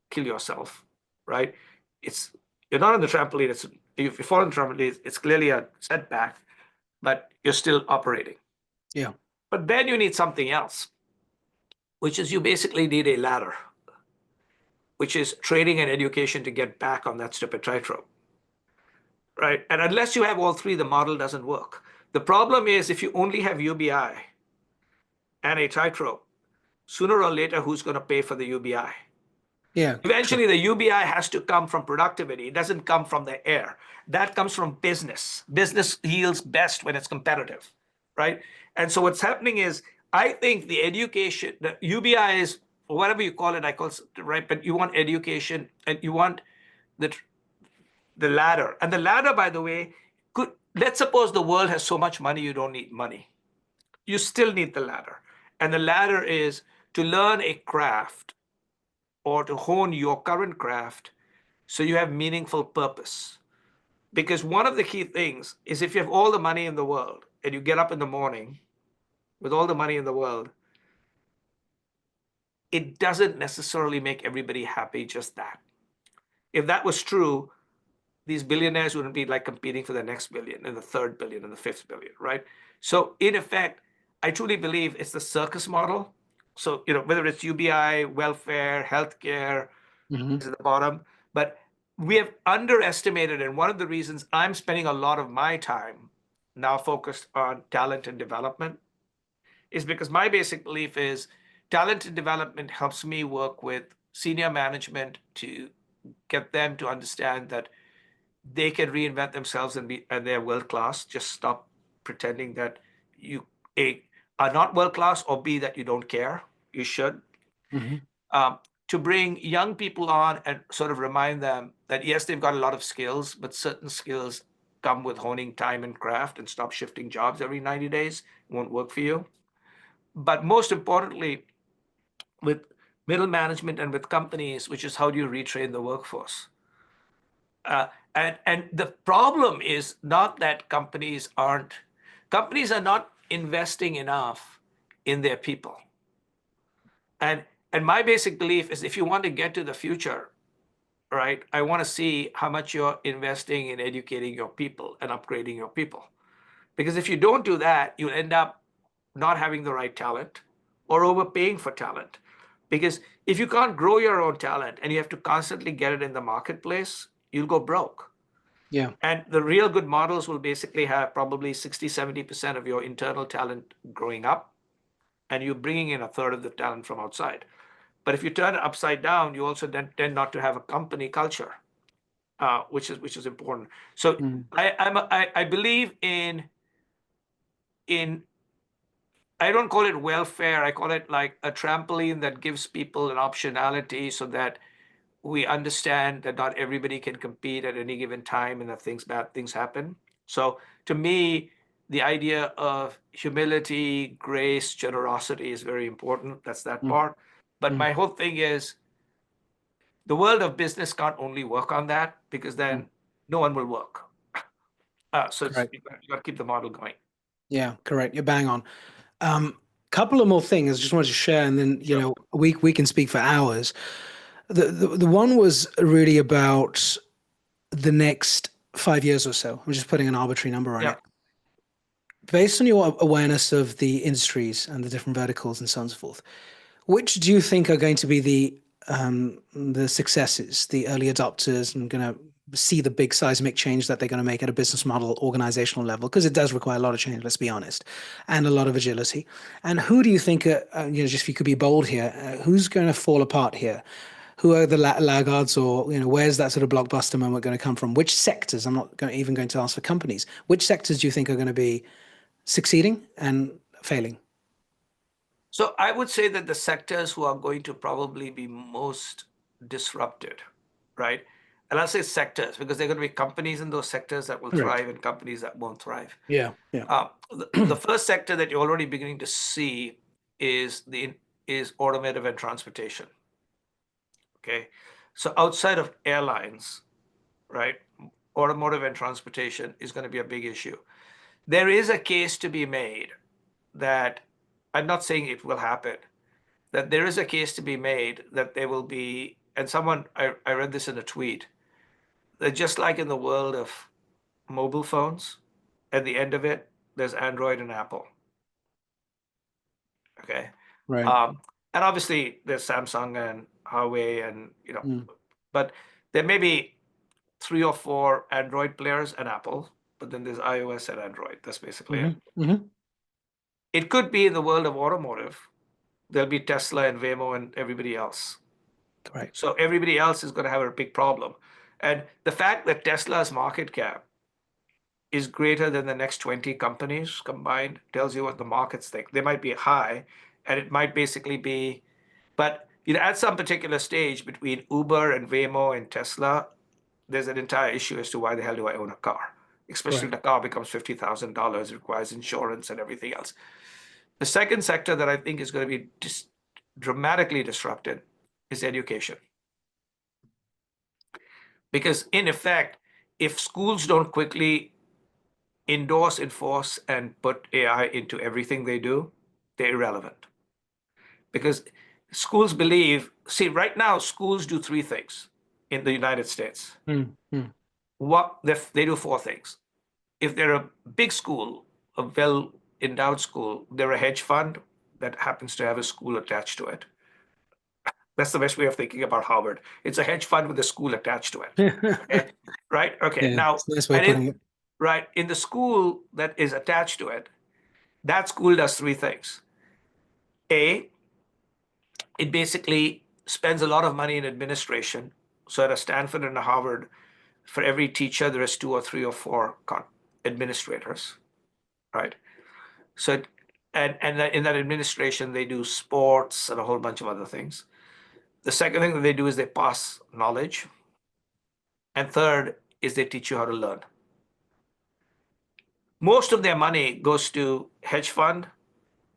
kill yourself, right? It's you're not on the trampoline. It's if you fall on the trampoline, it's clearly a setback, but you're still operating. Yeah. But then you need something else, which is you basically need a ladder, which is training and education to get back on that stupid tightrope, right? And unless you have all three, the model doesn't work. The problem is if you only have UBI and a tightrope, sooner or later, who's going to pay for the UBI? Yeah. True. Eventually, the UBI has to come from productivity. It doesn't come from the air. That comes from business. Business yields best when it's competitive, right? And so what's happening is, I think the education, the UBI is whatever you call it, I call it, right? But you want education and you want the the ladder. And the ladder, by the way, could let's suppose the world has so much money you don't need money. You still need the ladder. And the ladder is to learn a craft or to hone your current craft so you have meaningful purpose. Because one of the key things is if you have all the money in the world and you get up in the morning with all the money in the world, it doesn't necessarily make everybody happy, just that. If that was true, these billionaires wouldn't be like competing for the next billion and the third billion and the fifth billion, right? So in effect, I truly believe it's the circus model. So, whether it's UBI, welfare, healthcare, Hmm. is at the bottom, but we have underestimated. And one of the reasons I'm spending a lot of my time now focused on talent and development is because my basic belief is talent and development helps me work with senior management to get them to understand that they can reinvent themselves and they're world class. Just stop pretending that you a are not world class, or B, that you don't care. You should. Hmm. To bring young people on and sort of remind them that yes, they've got a lot of skills, but certain skills come with honing time and craft, and stop shifting jobs every 90 days. It won't work for you. But most importantly, with middle management and with companies, which is how do you retrain the workforce? And the problem is not that companies are not investing enough in their people. And my basic belief is if you want to get to the future, right, I want to see how much you're investing in educating your people and upgrading your people. Because if you don't do that, you'll end up not having the right talent or overpaying for talent. Because if you can't grow your own talent and you have to constantly get it in the marketplace, you'll go broke. Yeah. And the real good models will basically have probably 60-70% of your internal talent growing up, and you're bringing in a third of the talent from outside. But if you turn it upside down, you also then tend not to have a company culture, which is important. So Mm. I believe in I don't call it welfare. I call it like a trampoline that gives people an optionality so that we understand that not everybody can compete at any given time and that bad things happen. So to me, the idea of humility, grace, generosity is very important. That's that Mm. part. But Mm. my whole thing is the world of business can't only work on that, because Mm. then no one will work. So Correct. you got to keep the model going. Yeah, correct. You're bang on. Couple of more things I just wanted to share, and then Sure. we can speak for hours. The one was really about the next 5 years or so. I'm just putting an arbitrary number on Yeah. it. Based on your awareness of the industries and the different verticals and so on and so forth, which do you think are going to be the successes, the early adopters, and going to see the big seismic change that they're going to make at a business model, organizational level? Because it does require a lot of change, let's be honest, and a lot of agility. And who do you think, just if you could be bold here, who's going to fall apart here? Who are the laggards, or where's that sort of blockbuster moment going to come from? Which sectors? I'm not even going to ask for companies. Which sectors do you think are going to be succeeding and failing? So I would say that the sectors who are going to probably be most disrupted, right? And I'll say sectors because there are going to be companies in those sectors that will Correct. thrive and companies that won't thrive. Yeah. Yeah. The first sector that you're already beginning to see is automotive and transportation. Okay, so outside of airlines, right, automotive and transportation is going to be a big issue. There is a case to be made that, I'm not saying it will happen, that there is a case to be made that there will be, and I read this in a tweet, that just like in the world of mobile phones, at the end of it, there's Android and Apple. Okay. Right. And obviously there's Samsung and Huawei and, but there may be 3 or 4 Android players and Apple, but then there's iOS and Android. That's basically it. It could be in the world of automotive, there'll be Tesla and Waymo and everybody else. Right. So everybody else is going to have a big problem. And the fact that Tesla's market cap is greater than the next 20 companies combined tells you what the markets think. They might be high, and it might basically be, but at some particular stage between Uber and Waymo and Tesla, there's an entire issue as to why the hell do I own a car? Especially if the car becomes $50,000, requires insurance and everything else. The second sector that I think is going to be dramatically disrupted is education. Because in effect, if schools don't quickly endorse, enforce, and put AI into everything they do, they're irrelevant. Because schools believe, see, right now, schools do 3 things in the United States. They do 4 things. If they're a big school, a well-endowed school, they're a hedge fund that happens to have a school attached to it. That's the best way of thinking about Harvard. It's a hedge fund with a school attached to it. Okay? Right? Okay. Yeah, now, that's the best way of putting it. Right. In the school that is attached to it, that school does 3 things. A, it basically spends a lot of money in administration. So at a Stanford and a Harvard, for every teacher, there is 2 or 3 or 4 administrators, right? So, and in that administration, they do sports and a whole bunch of other things. The second thing that they do is they pass knowledge. And third is they teach you how to learn. Most of their money goes to hedge fund,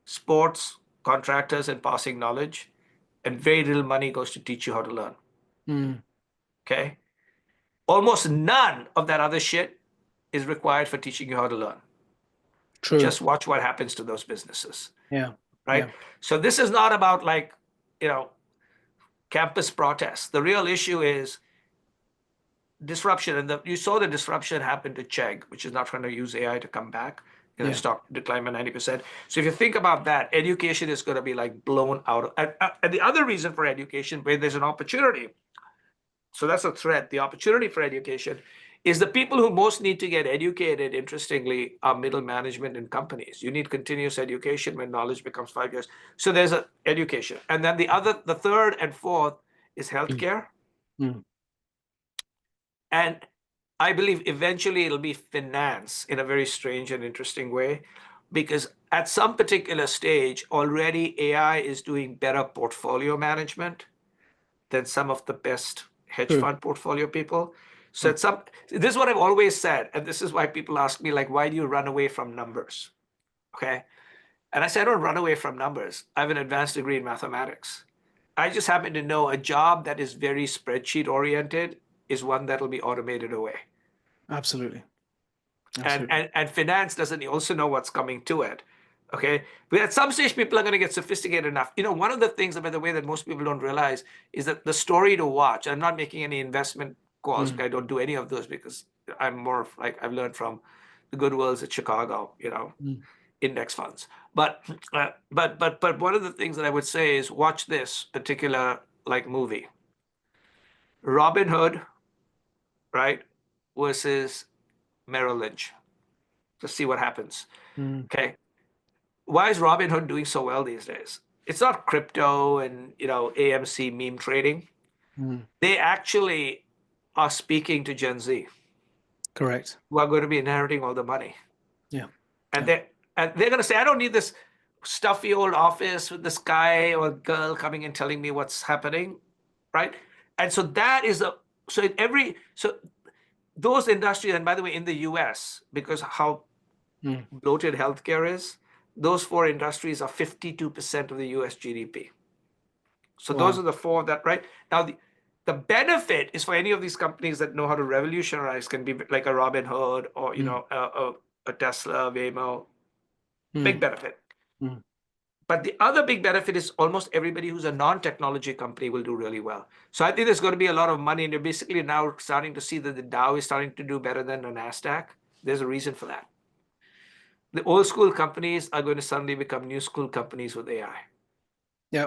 sports, contractors, and passing knowledge. And very little money goes to teach you how to learn. Okay? Almost none of that other shit is required for teaching you how to learn. True. Just watch what happens to those businesses. Yeah. Right? Yeah. So this is not about campus protests. The real issue is disruption. And you saw the disruption happen to Chegg, which is not trying to use AI to come back. The stock declined by 90%. So if you think about that, education is going to be blown out. And the other reason for education, where there's an opportunity, so that's a threat. The opportunity for education is the people who most need to get educated, interestingly, are middle management in companies. You need continuous education when knowledge becomes 5 years. So there's education. And then the third and fourth is healthcare. And I believe eventually it'll be finance in a very strange and interesting way, because at some particular stage already AI is doing better portfolio management than some of the best hedge fund portfolio people. So this is what I've always said, and this is why people ask me, why do you run away from numbers? Okay. And I say, I don't run away from numbers. I have an advanced degree in mathematics. I just happen to know a job that is very spreadsheet oriented is one that'll be automated away. Absolutely. And finance doesn't also know what's coming to it. Okay. But at some stage, people are going to get sophisticated enough. One of the things, by the way, that most people don't realize is that the story to watch, I'm not making any investment calls. I don't do any of those because I'm more I've learned from the good worlds at Chicago, index funds. But one of the things that I would say is watch this particular movie. Robin Hood, right, versus Merrill Lynch. Just see what happens. Okay. Why is Robin Hood doing so well these days? It's not crypto and AMC meme trading. They actually are speaking to Gen Z. Correct. Who are going to be inheriting all the money. Yeah. And they're going to say, I don't need this stuffy old office with this guy or girl coming and telling me what's happening, right? And so that is those industries, and by the way, in the US, because how bloated healthcare is, those four industries are 52% of the US GDP. So those Wow. are the four that, right? Now, the benefit is for any of these companies that know how to revolutionize, can be like a Robin Hood or, Mm, a Tesla, Waymo, big mm, benefit. mm. But the other big benefit is almost everybody who's a non-technology company will do really well. So I think there's going to be a lot of money, and you're basically now starting to see that the Dow is starting to do better than the NASDAQ. There's a reason for that. The old school companies are going to suddenly become new school companies with AI. Yeah.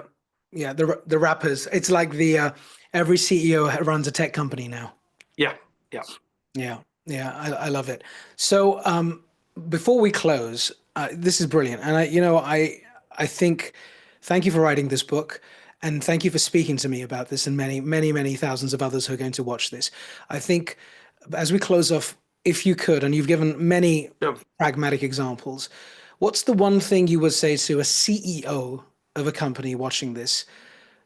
Yeah. The rappers. It's like the every CEO runs a tech company now. Yeah, yeah. Yeah. Yeah. I love it. So before we close, this is brilliant. And I think thank you for writing this book. And thank you for speaking to me about this and many, many, many thousands of others who are going to watch this. I think as we close off, if you could, and you've given many So pragmatic examples, what's the one thing you would say to a CEO of a company watching this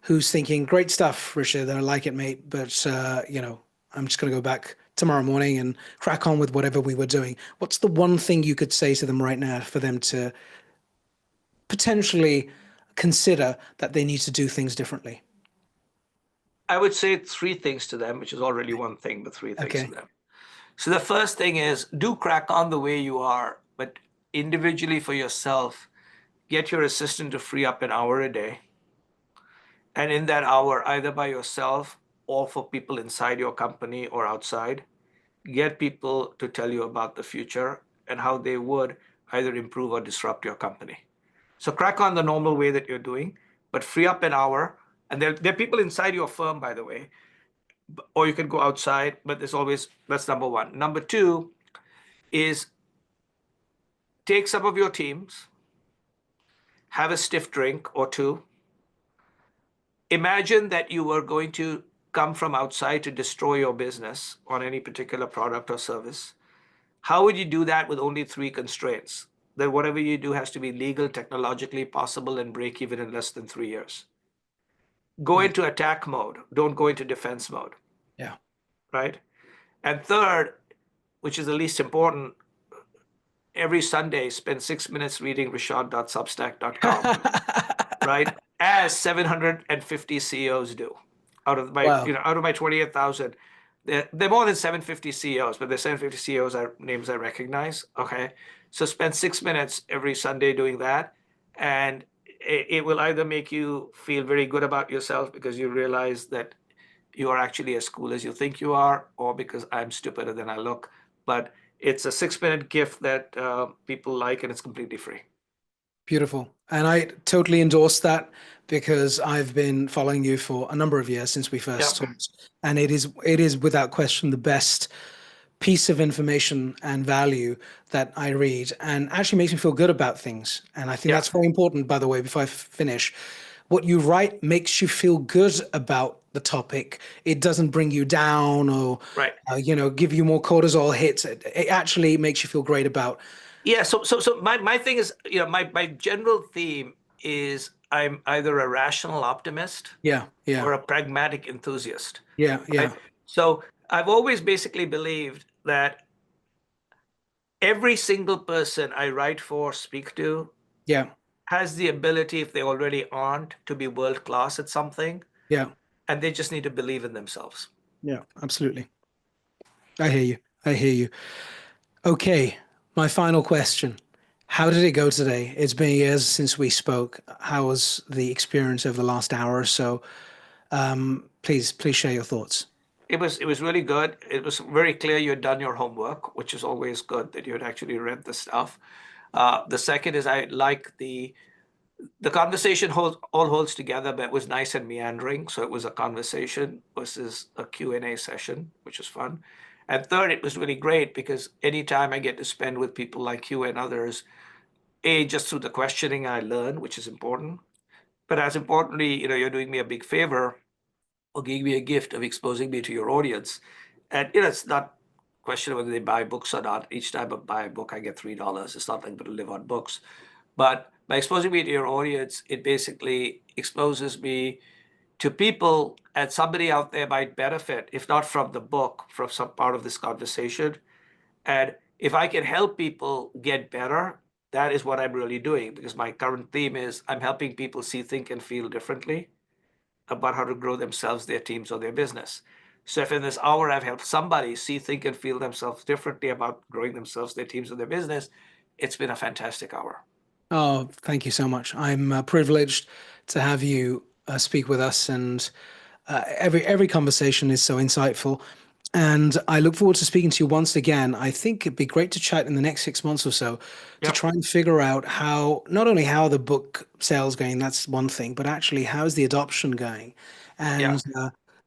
who's thinking, great stuff, Rishad, I like it, mate, but I'm just going to go back tomorrow morning and crack on with whatever we were doing. What's the one thing you could say to them right now for them to potentially consider that they need to do things differently? I would say three things to them, which is already one thing, but three things to Okay. them. So the first thing is do crack on the way you are, but individually for yourself, get your assistant to free up an hour a day. And in that hour, either by yourself or for people inside your company or outside, get people to tell you about the future and how they would either improve or disrupt your company. So crack on the normal way that you're doing, but free up an hour. And there are people inside your firm, by the way, or you can go outside, but there's always, that's number one. Number two is take some of your teams, have a stiff drink or two. Imagine that you were going to come from outside to destroy your business on any particular product or service. How would you do that with only three constraints? That whatever you do has to be legal, technologically possible, and break even in less than 3 years. Go Right. into attack mode. Don't go into defense mode, Yeah. right? And third, which is the least important, every Sunday spend 6 minutes reading rishad.substack.com, right? As 750 CEOs do. Wow. Out of my 28,000, they're more than 750 CEOs, but the 750 CEOs are names I recognize. Okay. So spend 6 minutes every Sunday doing that. And it will either make you feel very good about yourself because you realize that you are actually as cool as you think you are, or because I'm stupider than I look. But it's a 6 minute gift that people like, and it's completely free. Beautiful. And I totally endorse that because I've been following you for a number of years since we Yeah. first talked. And it is without question the best piece of information and value that I read and actually makes me feel good about things. And I think Yeah. that's very important, by the way, before I finish. What you write makes you feel good about the topic. It doesn't bring you down or, Right. give you more cortisol hits. It actually makes you feel great about. Yeah, so my thing is, my general theme is I'm either a rational optimist Yeah, yeah, or a pragmatic enthusiast, yeah, right? yeah, So I've always basically believed that every single person I write for, speak to, yeah, has the ability, if they already aren't, to be world class at something, yeah, and they just need to believe in themselves. yeah, absolutely. I hear you. I hear you. Okay, my final question. How did it go today? It's been years since we spoke. How was the experience over the last hour or so? Please share your thoughts. It was really good. It was very clear you had done your homework, which is always good that you had actually read the stuff. The second is I like the conversation all holds together, but it was nice and meandering. So it was a conversation versus a Q&A session, which was fun. And third, it was really great because anytime I get to spend with people like you and others, just through the questioning I learn, which is important. But as importantly, you're doing me a big favor or giving me a gift of exposing me to your audience. And it's not a question of whether they buy books or not. Each time I buy a book, I get $3. It's not like I'm going to live on books. But by exposing me to your audience, it basically exposes me to people, and somebody out there might benefit, if not from the book, from some part of this conversation. And if I can help people get better, that is what I'm really doing, because my current theme is I'm helping people see, think, and feel differently about how to grow themselves, their teams, or their business. So if in this hour I've helped somebody see, think, and feel themselves differently about growing themselves, their teams, or their business, it's been a fantastic hour. Oh, thank you so much. I'm privileged to have you speak with us, and every conversation is so insightful. And I look forward to speaking to you once again. I think it'd be great to chat in the next 6 months or so to Yep. try and figure out how, not only how the book sales going, that's one thing, but actually how's the adoption going. Yeah. And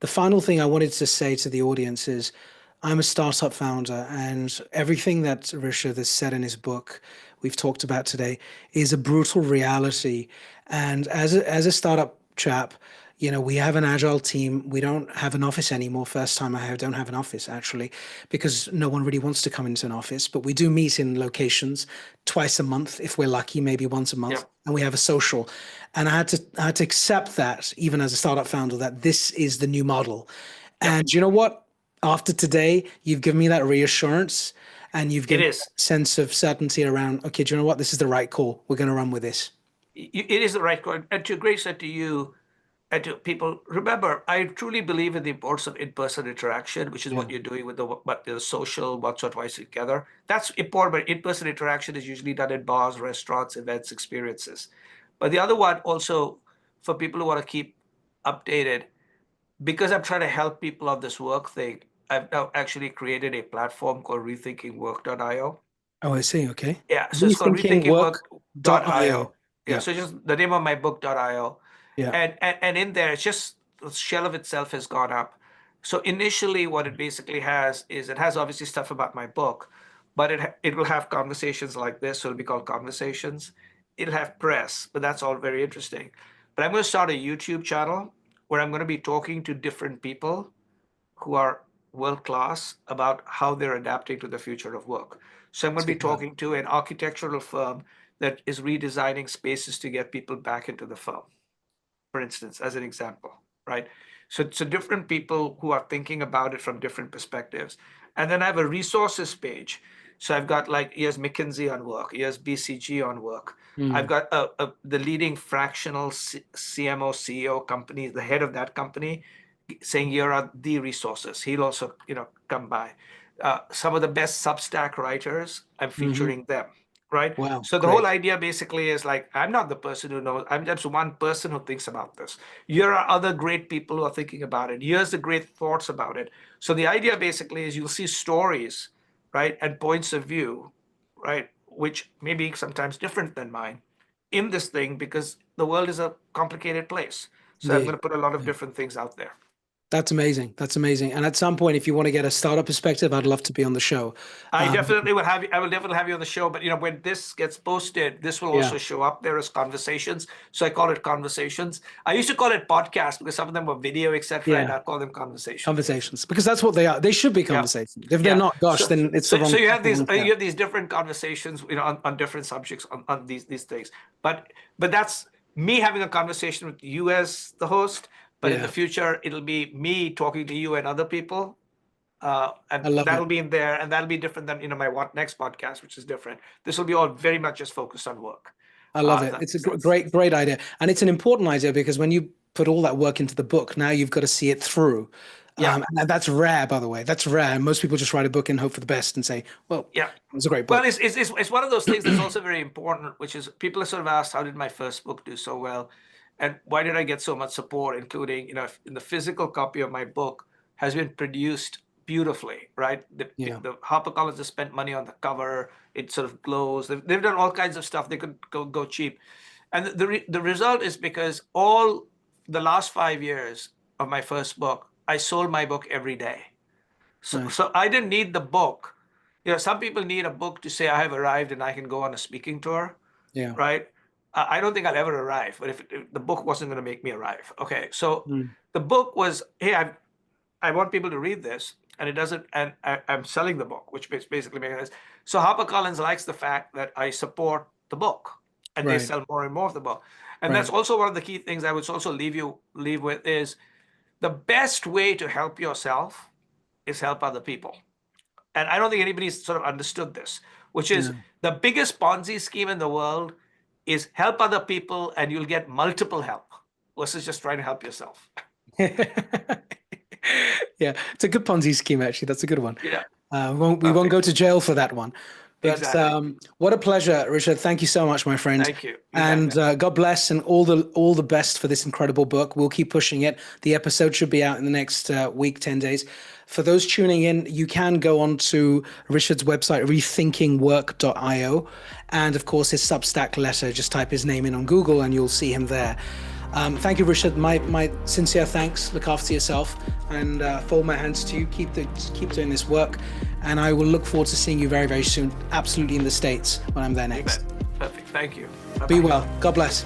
the final thing I wanted to say to the audience is I'm a startup founder, and everything that Rishad has said in his book, we've talked about today, is a brutal reality. And as a startup chap, we have an agile team. We don't have an office anymore. First time don't have an office actually, because no one really wants to come into an office. But we do meet in locations twice a month if we're lucky, maybe once a month, Yep. and we have a social. And I had to accept that, even as a startup founder, that this is the new model. Yep. And you know what? After today, you've given me that reassurance, and you've It given me is. that sense of certainty around, okay, do you know what? This is the right call. We're going to run with this. It is the right call. And to Grace and to you and to people, remember, I truly believe in the importance of in-person interaction, which is Yeah. what you're doing with the social once or twice together. That's important, but in-person interaction is usually done in bars, restaurants, events, experiences. But the other one also, for people who want to keep updated, because I'm trying to help people on this work thing, I've now actually created a platform called rethinkingwork.io. Oh, I see. Okay. Yeah, so it's called Rethinkingwork.io. rethinkingwork.io. Yeah, Yeah. so just the name of my book.io. Yeah. And in there, it's just the shell of itself has gone up. So initially, what it basically has is it has obviously stuff about my book, but it will have conversations like this. So it'll be called Conversations. It'll have press, but that's all very interesting. But I'm going to start a YouTube channel where I'm going to be talking to different people who are world class about how they're adapting to the future of work. So I'm going to be Superb. talking to an architectural firm that is redesigning spaces to get people back into the firm, for instance, as an example, right? So different people who are thinking about it from different perspectives. And then I have a resources page. So I've got like, here's McKinsey on work, here's BCG on work. I've Mm, got the leading fractional CMO CEO company, the head of that company, saying here are the resources. He'll also, come by. Some of the best Substack writers, I'm hmm. featuring them, right? Wow. So the whole Great. idea basically is like, I'm not the person who knows, I'm just one person who thinks about this. Here are other great people who are thinking about it. Here's the great thoughts about it. So the idea basically is you'll see stories, right, and points of view, right, which may be sometimes different than mine in this thing because the world is a complicated place. So I'm going Indeed. to put a lot of Yeah. different things out there. That's amazing. That's amazing. And at some point, if you want to get a startup perspective, I'd love to be on the show. I Um, definitely will have you. I will definitely have you on the show. But when this gets posted, this will yeah. also show up there as conversations. So I call it conversations. I used to call it podcast because some of them were video, etc. And Yeah. I call them conversations. Conversations, because that's what they are. They should be Yeah, conversations. If they're yeah. not, gosh, So then it's the so so wrong, you have the these wrong step. different conversations, on different subjects on these things. But that's me having a conversation with you as the host. But in the Yeah. future, it'll be me talking to you and other people, I and love that'll it. be in there, and that'll be different than my what next podcast, which is different. This will be all very much just focused on work. I love If it. that It's a makes sense. great, great idea. And it's an important idea because when you put all that work into the book, now you've got to see it through. Yeah, And that's rare, by the way. That's rare. Most people just write a book and hope for the best and say, well, yeah. it was a great Well, book. it's one of those things that's also very important, which is people are sort of asked, how did my first book do so well, and why did I get so much support, including in the physical copy of my book has been produced beautifully, right? Yeah. The HarperCollins has spent money on the cover. It sort of glows. They've done all kinds of stuff. They could go cheap, and the result is because all the last 5 years of my first book, I sold my book every day. Nice. So I didn't need the book. Some people need a book to say I have arrived and I can go on a speaking tour, Yeah. right? I don't think I'll ever arrive, but if the book wasn't going to make me arrive, okay. So Mm, the book was, hey, I want people to read this, and it doesn't, and I'm selling the book, which basically makes sense. So HarperCollins likes the fact that I support the book, and they right. sell more and more of the book. And that's Right. also one of the key things I would also leave with is the best way to help yourself is help other people. And I don't think anybody's sort of understood this. which is the biggest Ponzi scheme in the world is help other people and you'll get multiple help versus just trying to help yourself. Yeah, it's a good Ponzi scheme, actually. That's a good one. Yeah. We won't go to jail for that one. But Exactly. what a pleasure, Rishad. Thank you so much, my friend. Thank you. And God bless and all the best for this incredible book. We'll keep pushing it. The episode should be out in the next week, 10 days. For those tuning in, you can go on to Rishad's website, rethinkingwork.io. And of course, his Substack letter. Just type his name in on Google and you'll see him there. Thank you, Rishad. My sincere thanks. Look after yourself and fold my hands to you. Keep doing this work. And I will look forward to seeing you very, very soon, absolutely in the States when I'm there next. Perfect. Thank you. Bye-bye. Be well. God bless.